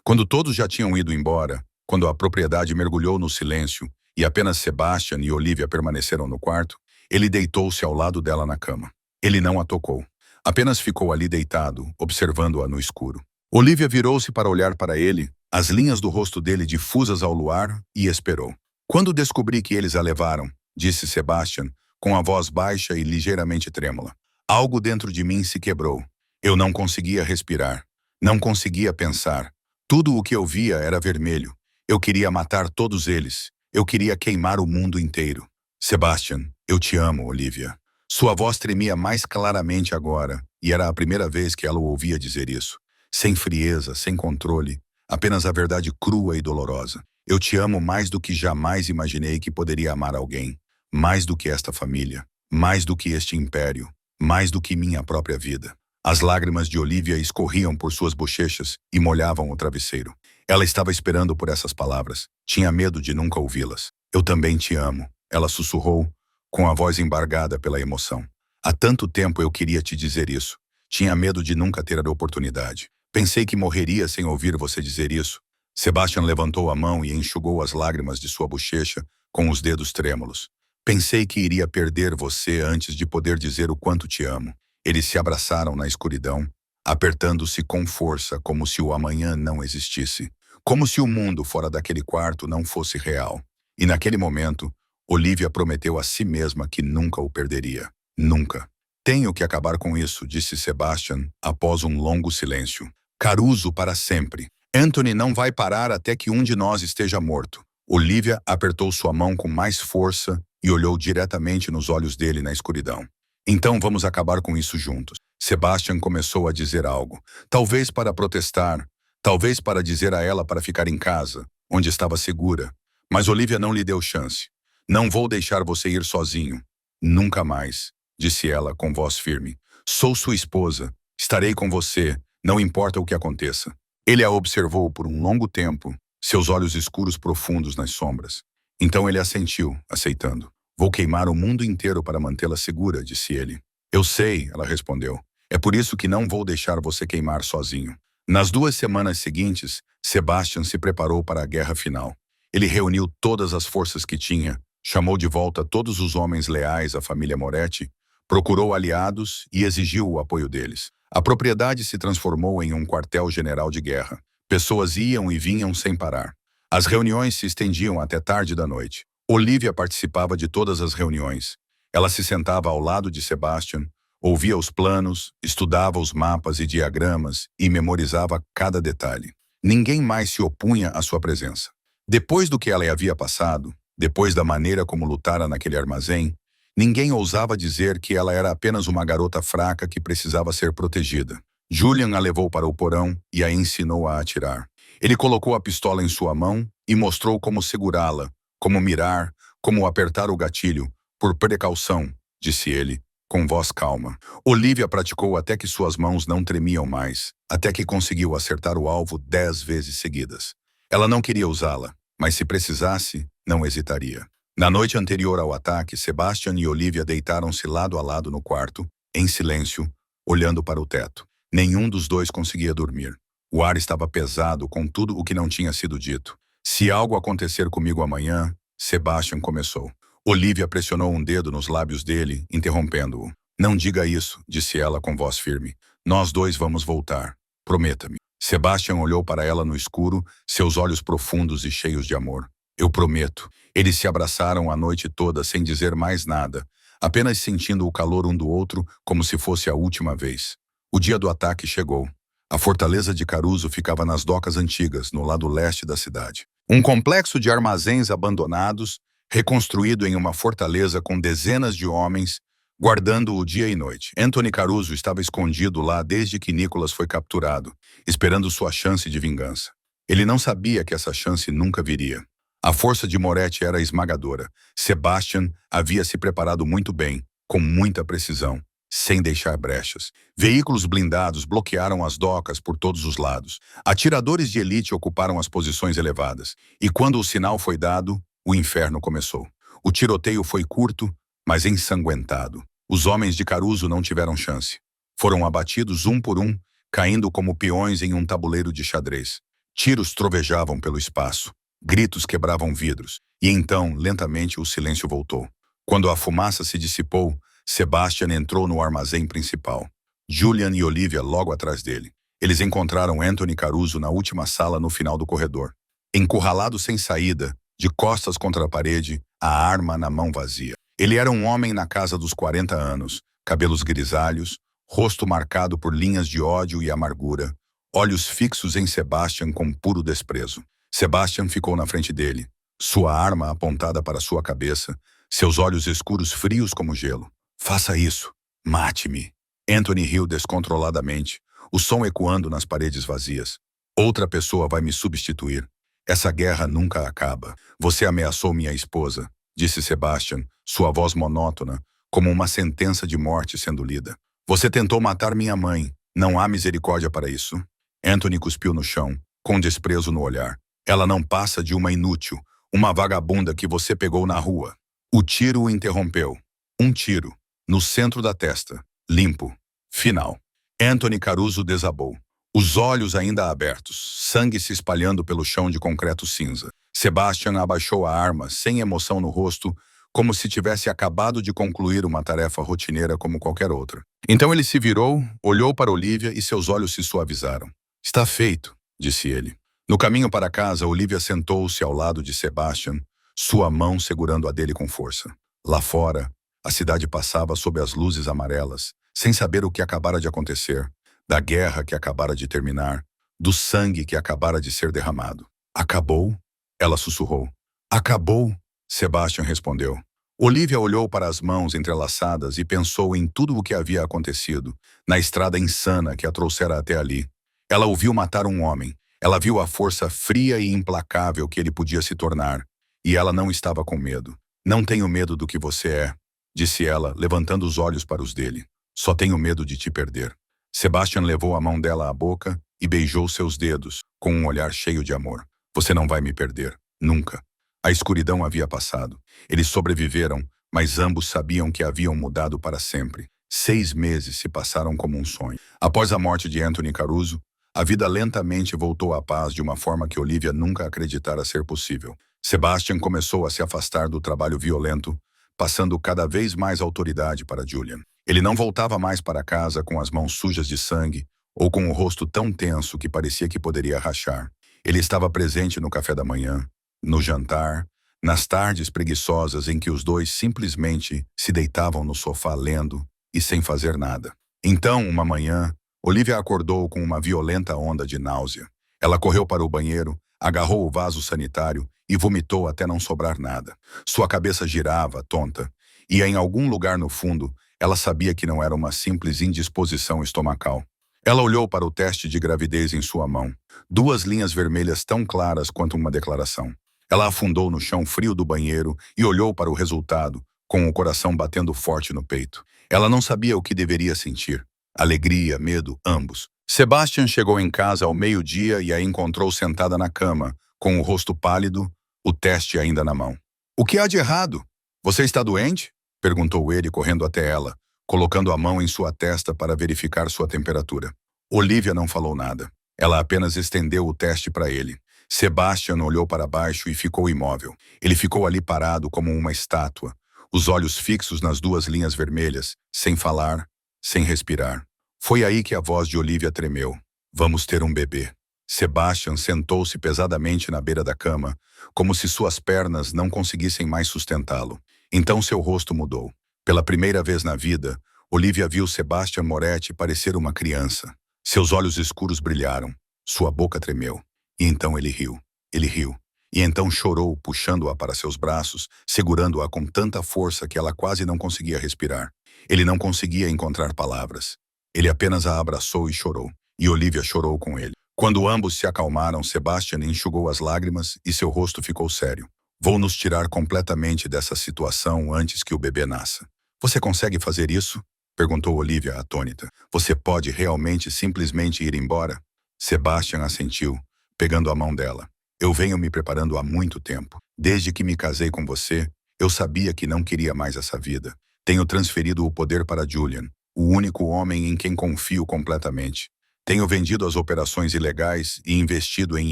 quando todos já tinham ido embora, quando a propriedade mergulhou no silêncio e apenas Sebastian e Olivia permaneceram no quarto, ele deitou-se ao lado dela na cama. Ele não a tocou. Apenas ficou ali deitado, observando-a no escuro. Olivia virou-se para olhar para ele, as linhas do rosto dele difusas ao luar, e esperou. Quando descobri que eles a levaram, disse Sebastian, com a voz baixa e ligeiramente trêmula. Algo dentro de mim se quebrou. Eu não conseguia respirar. Não conseguia pensar. Tudo o que eu via era vermelho. Eu queria matar todos eles. Eu queria queimar o mundo inteiro. Sebastian, eu te amo, Olivia. Sua voz tremia mais claramente agora, e era a primeira vez que ela o ouvia dizer isso. sem frieza, sem controle, apenas a verdade crua e dolorosa. Eu te amo mais do que jamais imaginei que poderia amar alguém, mais do que esta família, mais do que este império, mais do que minha própria vida. As lágrimas de Olivia escorriam por suas bochechas e molhavam o travesseiro. Ela estava esperando por essas palavras. Tinha medo de nunca ouvi-las. Eu também te amo, ela sussurrou, com a voz embargada pela emoção. Há tanto tempo eu queria te dizer isso. Tinha medo de nunca ter a oportunidade. Pensei que morreria sem ouvir você dizer isso. Sebastian levantou a mão e enxugou as lágrimas de sua bochecha com os dedos trêmulos. Pensei que iria perder você antes de poder dizer o quanto te amo. Eles se abraçaram na escuridão, apertando-se com força como se o amanhã não existisse. Como se o mundo fora daquele quarto não fosse real. E naquele momento, Olivia prometeu a si mesma que nunca o perderia. Nunca. Tenho que acabar com isso, disse Sebastian, após um longo silêncio. Caruso para sempre. Anthony não vai parar até que um de nós esteja morto. Olivia apertou sua mão com mais força e olhou diretamente nos olhos dele na escuridão. Então vamos acabar com isso juntos. Sebastian começou a dizer algo. Talvez para protestar, talvez para dizer a ela para ficar em casa, onde estava segura. Mas Olivia não lhe deu chance. Não vou deixar você ir sozinho. Nunca mais, disse ela com voz firme. Sou sua esposa. Estarei com você, não importa o que aconteça. Ele a observou por um longo tempo, seus olhos escuros profundos nas sombras. Então ele assentiu, aceitando. Vou queimar o mundo inteiro para mantê-la segura, disse ele. Eu sei, ela respondeu. É por isso que não vou deixar você queimar sozinho. Nas 2 semanas seguintes, Sebastian se preparou para a guerra final. Ele reuniu todas as forças que tinha, chamou de volta todos os homens leais à família Moretti, procurou aliados e exigiu o apoio deles. A propriedade se transformou em um quartel-general de guerra. Pessoas iam e vinham sem parar. As reuniões se estendiam até tarde da noite. Olivia participava de todas as reuniões. Ela se sentava ao lado de Sebastian, ouvia os planos, estudava os mapas e diagramas e memorizava cada detalhe. Ninguém mais se opunha à sua presença. Depois do que ela havia passado, depois da maneira como lutara naquele armazém, ninguém ousava dizer que ela era apenas uma garota fraca que precisava ser protegida. Julian a levou para o porão e a ensinou a atirar. Ele colocou a pistola em sua mão e mostrou como segurá-la, como mirar, como apertar o gatilho, por precaução, disse ele, com voz calma. Olivia praticou até que suas mãos não tremiam mais, até que conseguiu acertar o alvo 10 vezes seguidas. Ela não queria usá-la, mas se precisasse, não hesitaria. Na noite anterior ao ataque, Sebastian e Olivia deitaram-se lado a lado no quarto, em silêncio, olhando para o teto. Nenhum dos dois conseguia dormir. O ar estava pesado com tudo o que não tinha sido dito. Se algo acontecer comigo amanhã, Sebastian começou. Olivia pressionou um dedo nos lábios dele, interrompendo-o. Não diga isso, disse ela com voz firme. Nós dois vamos voltar. Prometa-me. Sebastian olhou para ela no escuro, seus olhos profundos e cheios de amor. Eu prometo. Eles se abraçaram a noite toda sem dizer mais nada, apenas sentindo o calor um do outro como se fosse a última vez. O dia do ataque chegou. A fortaleza de Caruso ficava nas docas antigas, no lado leste da cidade. Um complexo de armazéns abandonados, reconstruído em uma fortaleza com dezenas de homens, guardando-o dia e noite. Anthony Caruso estava escondido lá desde que Nicholas foi capturado, esperando sua chance de vingança. Ele não sabia que essa chance nunca viria. A força de Moretti era esmagadora. Sebastian havia se preparado muito bem, com muita precisão, sem deixar brechas. Veículos blindados bloquearam as docas por todos os lados. Atiradores de elite ocuparam as posições elevadas. E quando o sinal foi dado, o inferno começou. O tiroteio foi curto, mas ensanguentado. Os homens de Caruso não tiveram chance. Foram abatidos um por um, caindo como peões em um tabuleiro de xadrez. Tiros trovejavam pelo espaço. Gritos quebravam vidros. E então, lentamente, o silêncio voltou. Quando a fumaça se dissipou, Sebastian entrou no armazém principal. Julian e Olivia logo atrás dele. Eles encontraram Anthony Caruso na última sala no final do corredor. Encurralado sem saída, de costas contra a parede, a arma na mão vazia. Ele era um homem na casa dos 40 anos, cabelos grisalhos, rosto marcado por linhas de ódio e amargura, olhos fixos em Sebastian com puro desprezo. Sebastian ficou na frente dele, sua arma apontada para sua cabeça, seus olhos escuros frios como gelo. Faça isso. Mate-me. Anthony riu descontroladamente. o som ecoando nas paredes vazias. Outra pessoa vai me substituir. Essa guerra nunca acaba. Você ameaçou minha esposa, disse Sebastian, sua voz monótona, como uma sentença de morte sendo lida. Você tentou matar minha mãe. Não há misericórdia para isso. Anthony cuspiu no chão, com desprezo no olhar. Ela não passa de uma inútil, uma vagabunda que você pegou na rua. O tiro o interrompeu. Um tiro, no centro da testa, limpo. Final. Anthony Caruso desabou. Os olhos ainda abertos, sangue se espalhando pelo chão de concreto cinza. Sebastian abaixou a arma, sem emoção no rosto, como se tivesse acabado de concluir uma tarefa rotineira como qualquer outra. Então ele se virou, olhou para Olivia e seus olhos se suavizaram. Está feito, disse ele. No caminho para casa, Olivia sentou-se ao lado de Sebastian, sua mão segurando a dele com força. Lá fora, a cidade passava sob as luzes amarelas, sem saber o que acabara de acontecer, da guerra que acabara de terminar, do sangue que acabara de ser derramado. Acabou? Ela sussurrou. Acabou? Sebastian respondeu. Olivia olhou para as mãos entrelaçadas e pensou em tudo o que havia acontecido, na estrada insana que a trouxera até ali. Ela o viu matar um homem. Ela viu a força fria e implacável que ele podia se tornar. E ela não estava com medo. Não tenho medo do que você é, disse ela, levantando os olhos para os dele. Só tenho medo de te perder. Sebastian levou a mão dela à boca e beijou seus dedos, com um olhar cheio de amor. Você não vai me perder. Nunca. A escuridão havia passado. Eles sobreviveram, mas ambos sabiam que haviam mudado para sempre. 6 meses se passaram como um sonho. Após a morte de Anthony Caruso, a vida lentamente voltou à paz de uma forma que Olivia nunca acreditara ser possível. Sebastian começou a se afastar do trabalho violento, passando cada vez mais autoridade para Julian. Ele não voltava mais para casa com as mãos sujas de sangue ou com o rosto tão tenso que parecia que poderia rachar. Ele estava presente no café da manhã, no jantar, nas tardes preguiçosas em que os dois simplesmente se deitavam no sofá lendo e sem fazer nada. Então, uma manhã, Olivia acordou com uma violenta onda de náusea. Ela correu para o banheiro, agarrou o vaso sanitário e vomitou até não sobrar nada. Sua cabeça girava, tonta, e em algum lugar no fundo, ela sabia que não era uma simples indisposição estomacal. Ela olhou para o teste de gravidez em sua mão. 2 linhas vermelhas tão claras quanto uma declaração. Ela afundou no chão frio do banheiro e olhou para o resultado, com o coração batendo forte no peito. Ela não sabia o que deveria sentir. Alegria, medo, ambos. Sebastian chegou em casa ao meio-dia e a encontrou sentada na cama, com o rosto pálido, o teste ainda na mão. O que há de errado? Você está doente? Perguntou ele, correndo até ela, colocando a mão em sua testa para verificar sua temperatura. Olivia não falou nada. Ela apenas estendeu o teste para ele. Sebastian olhou para baixo e ficou imóvel. Ele ficou ali parado como uma estátua, os olhos fixos nas 2 linhas vermelhas, sem falar, sem respirar. Foi aí que a voz de Olivia tremeu. Vamos ter um bebê. Sebastian sentou-se pesadamente na beira da cama, como se suas pernas não conseguissem mais sustentá-lo. Então seu rosto mudou. Pela primeira vez na vida, Olivia viu Sebastian Moretti parecer uma criança. Seus olhos escuros brilharam. Sua boca tremeu. E então ele riu. Ele riu. E então chorou, puxando-a para seus braços, segurando-a com tanta força que ela quase não conseguia respirar. Ele não conseguia encontrar palavras. Ele apenas a abraçou e chorou. E Olivia chorou com ele. Quando ambos se acalmaram, Sebastian enxugou as lágrimas e seu rosto ficou sério. Vou nos tirar completamente dessa situação antes que o bebê nasça. Você consegue fazer isso? Perguntou Olivia atônita. Você pode realmente simplesmente ir embora? Sebastian assentiu, pegando a mão dela. Eu venho me preparando há muito tempo. Desde que me casei com você, eu sabia que não queria mais essa vida. Tenho transferido o poder para Julian, o único homem em quem confio completamente. Tenho vendido as operações ilegais e investido em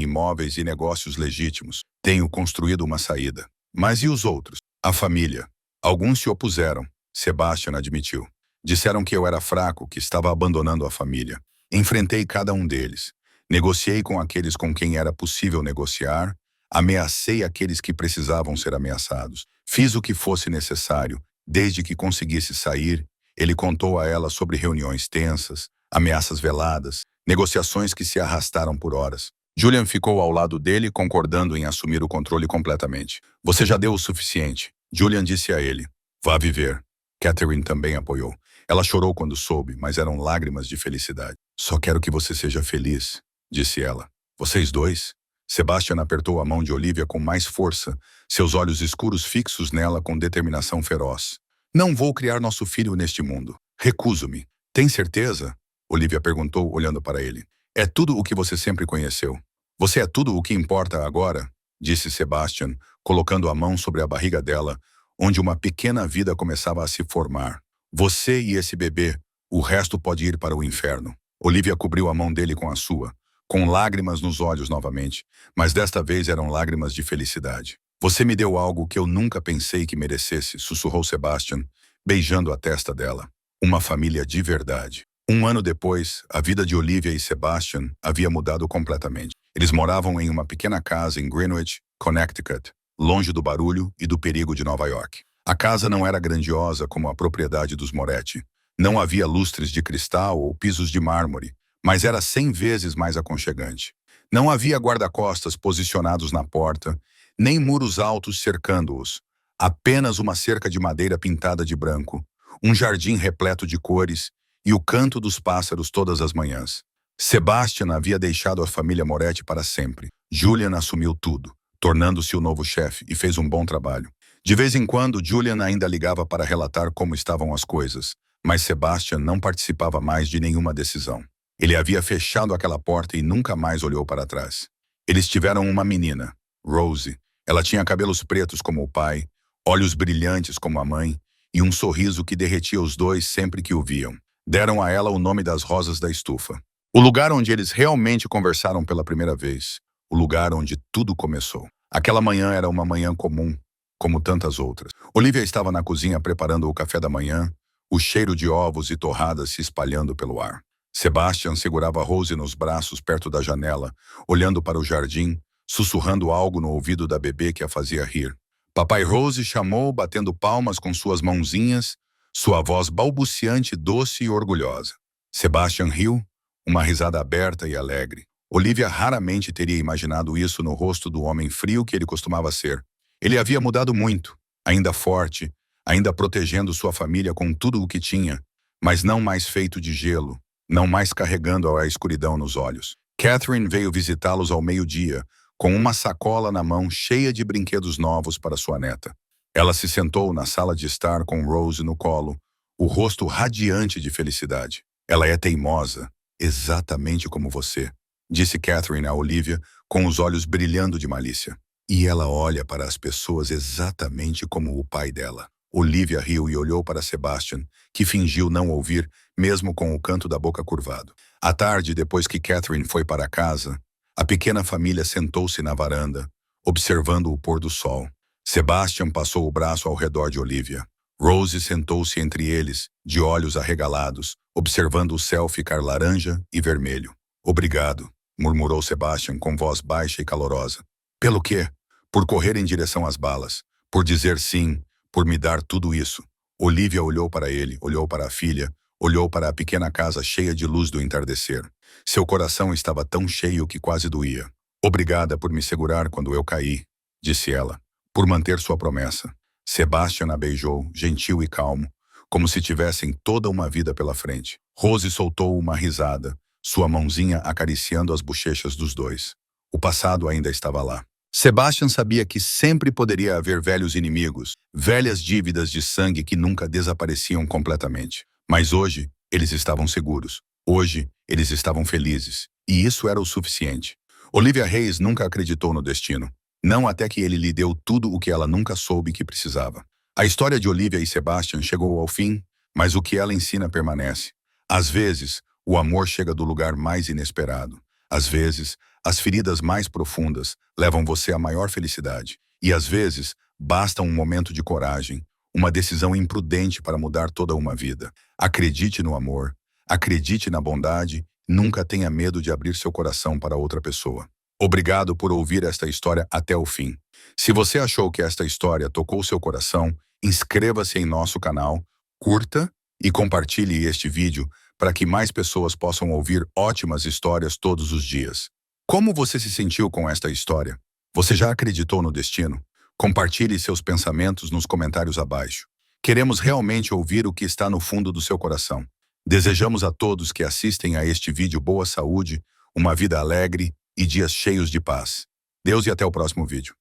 imóveis e negócios legítimos. Tenho construído uma saída. Mas e os outros? A família. Alguns se opuseram, Sebastian admitiu. Disseram que eu era fraco, que estava abandonando a família. Enfrentei cada um deles. Negociei com aqueles com quem era possível negociar. Ameacei aqueles que precisavam ser ameaçados. Fiz o que fosse necessário, desde que conseguisse sair. Ele contou a ela sobre reuniões tensas, ameaças veladas, negociações que se arrastaram por horas. Julian ficou ao lado dele, concordando em assumir o controle completamente. Você já deu o suficiente, Julian disse a ele. Vá viver. Catherine também apoiou. Ela chorou quando soube, mas eram lágrimas de felicidade. Só quero que você seja feliz, disse ela. Vocês dois? Sebastian apertou a mão de Olivia com mais força, seus olhos escuros fixos nela com determinação feroz. Não vou criar nosso filho neste mundo. Recuso-me. Tem certeza? Olivia perguntou, olhando para ele. É tudo o que você sempre conheceu. Você é tudo o que importa agora, disse Sebastian, colocando a mão sobre a barriga dela, onde uma pequena vida começava a se formar. Você e esse bebê, o resto pode ir para o inferno. Olivia cobriu a mão dele com a sua, com lágrimas nos olhos novamente, mas desta vez eram lágrimas de felicidade. Você me deu algo que eu nunca pensei que merecesse, sussurrou Sebastian, beijando a testa dela. Uma família de verdade. Um ano depois, a vida de Olivia e Sebastian havia mudado completamente. Eles moravam em uma pequena casa em Greenwich, Connecticut, longe do barulho e do perigo de Nova York. A casa não era grandiosa como a propriedade dos Moretti. Não havia lustres de cristal ou pisos de mármore, mas era 100 vezes mais aconchegante. Não havia guarda-costas posicionados na porta, nem muros altos cercando-os. Apenas uma cerca de madeira pintada de branco, um jardim repleto de cores e o canto dos pássaros todas as manhãs. Sebastian havia deixado a família Moretti para sempre. Julian assumiu tudo, tornando-se o novo chefe, e fez um bom trabalho. De vez em quando, Julian ainda ligava para relatar como estavam as coisas, mas Sebastian não participava mais de nenhuma decisão. Ele havia fechado aquela porta e nunca mais olhou para trás. Eles tiveram uma menina, Rosie. Ela tinha cabelos pretos como o pai, olhos brilhantes como a mãe e um sorriso que derretia os dois sempre que o viam. Deram a ela o nome das rosas da estufa. O lugar onde eles realmente conversaram pela primeira vez. O lugar onde tudo começou. Aquela manhã era uma manhã comum, como tantas outras. Olivia estava na cozinha preparando o café da manhã, o cheiro de ovos e torradas se espalhando pelo ar. Sebastian segurava Rose nos braços perto da janela, olhando para o jardim, sussurrando algo no ouvido da bebê que a fazia rir. Papai Rose chamou, batendo palmas com suas mãozinhas, sua voz balbuciante, doce e orgulhosa. Sebastian riu, uma risada aberta e alegre. Olivia raramente teria imaginado isso no rosto do homem frio que ele costumava ser. Ele havia mudado muito, ainda forte, ainda protegendo sua família com tudo o que tinha, mas não mais feito de gelo, não mais carregando a escuridão nos olhos. Catherine veio visitá-los ao meio-dia, com uma sacola na mão cheia de brinquedos novos para sua neta. Ela se sentou na sala de estar com Rose no colo, o rosto radiante de felicidade. Ela é teimosa, exatamente como você, disse Catherine a Olivia, com os olhos brilhando de malícia. E ela olha para as pessoas exatamente como o pai dela. Olivia riu e olhou para Sebastian, que fingiu não ouvir, mesmo com o canto da boca curvado. À tarde, depois que Catherine foi para casa, a pequena família sentou-se na varanda, observando o pôr do sol. Sebastian passou o braço ao redor de Olivia. Rose sentou-se entre eles, de olhos arregalados, observando o céu ficar laranja e vermelho. Obrigado, murmurou Sebastian com voz baixa e calorosa. Pelo quê? Por correr em direção às balas, por dizer sim, por me dar tudo isso. Olivia olhou para ele, olhou para a filha, olhou para a pequena casa cheia de luz do entardecer. Seu coração estava tão cheio que quase doía. Obrigada por me segurar quando eu caí, disse ela, por manter sua promessa. Sebastian a beijou, gentil e calmo, como se tivessem toda uma vida pela frente. Rose soltou uma risada, sua mãozinha acariciando as bochechas dos dois. O passado ainda estava lá. Sebastian sabia que sempre poderia haver velhos inimigos, velhas dívidas de sangue que nunca desapareciam completamente. Mas hoje, eles estavam seguros. Hoje, eles estavam felizes. E isso era o suficiente. Olivia Hayes nunca acreditou no destino. Não até que ele lhe deu tudo o que ela nunca soube que precisava. A história de Olivia e Sebastian chegou ao fim, mas o que ela ensina permanece. Às vezes, o amor chega do lugar mais inesperado. Às vezes, as feridas mais profundas levam você à maior felicidade. E às vezes, basta um momento de coragem, uma decisão imprudente para mudar toda uma vida. Acredite no amor, acredite na bondade, nunca tenha medo de abrir seu coração para outra pessoa. Obrigado por ouvir esta história até o fim. Se você achou que esta história tocou seu coração, inscreva-se em nosso canal, curta e compartilhe este vídeo para que mais pessoas possam ouvir ótimas histórias todos os dias. Como você se sentiu com esta história? Você já acreditou no destino? Compartilhe seus pensamentos nos comentários abaixo. Queremos realmente ouvir o que está no fundo do seu coração. Desejamos a todos que assistem a este vídeo boa saúde, uma vida alegre e dias cheios de paz. Deus e até o próximo vídeo.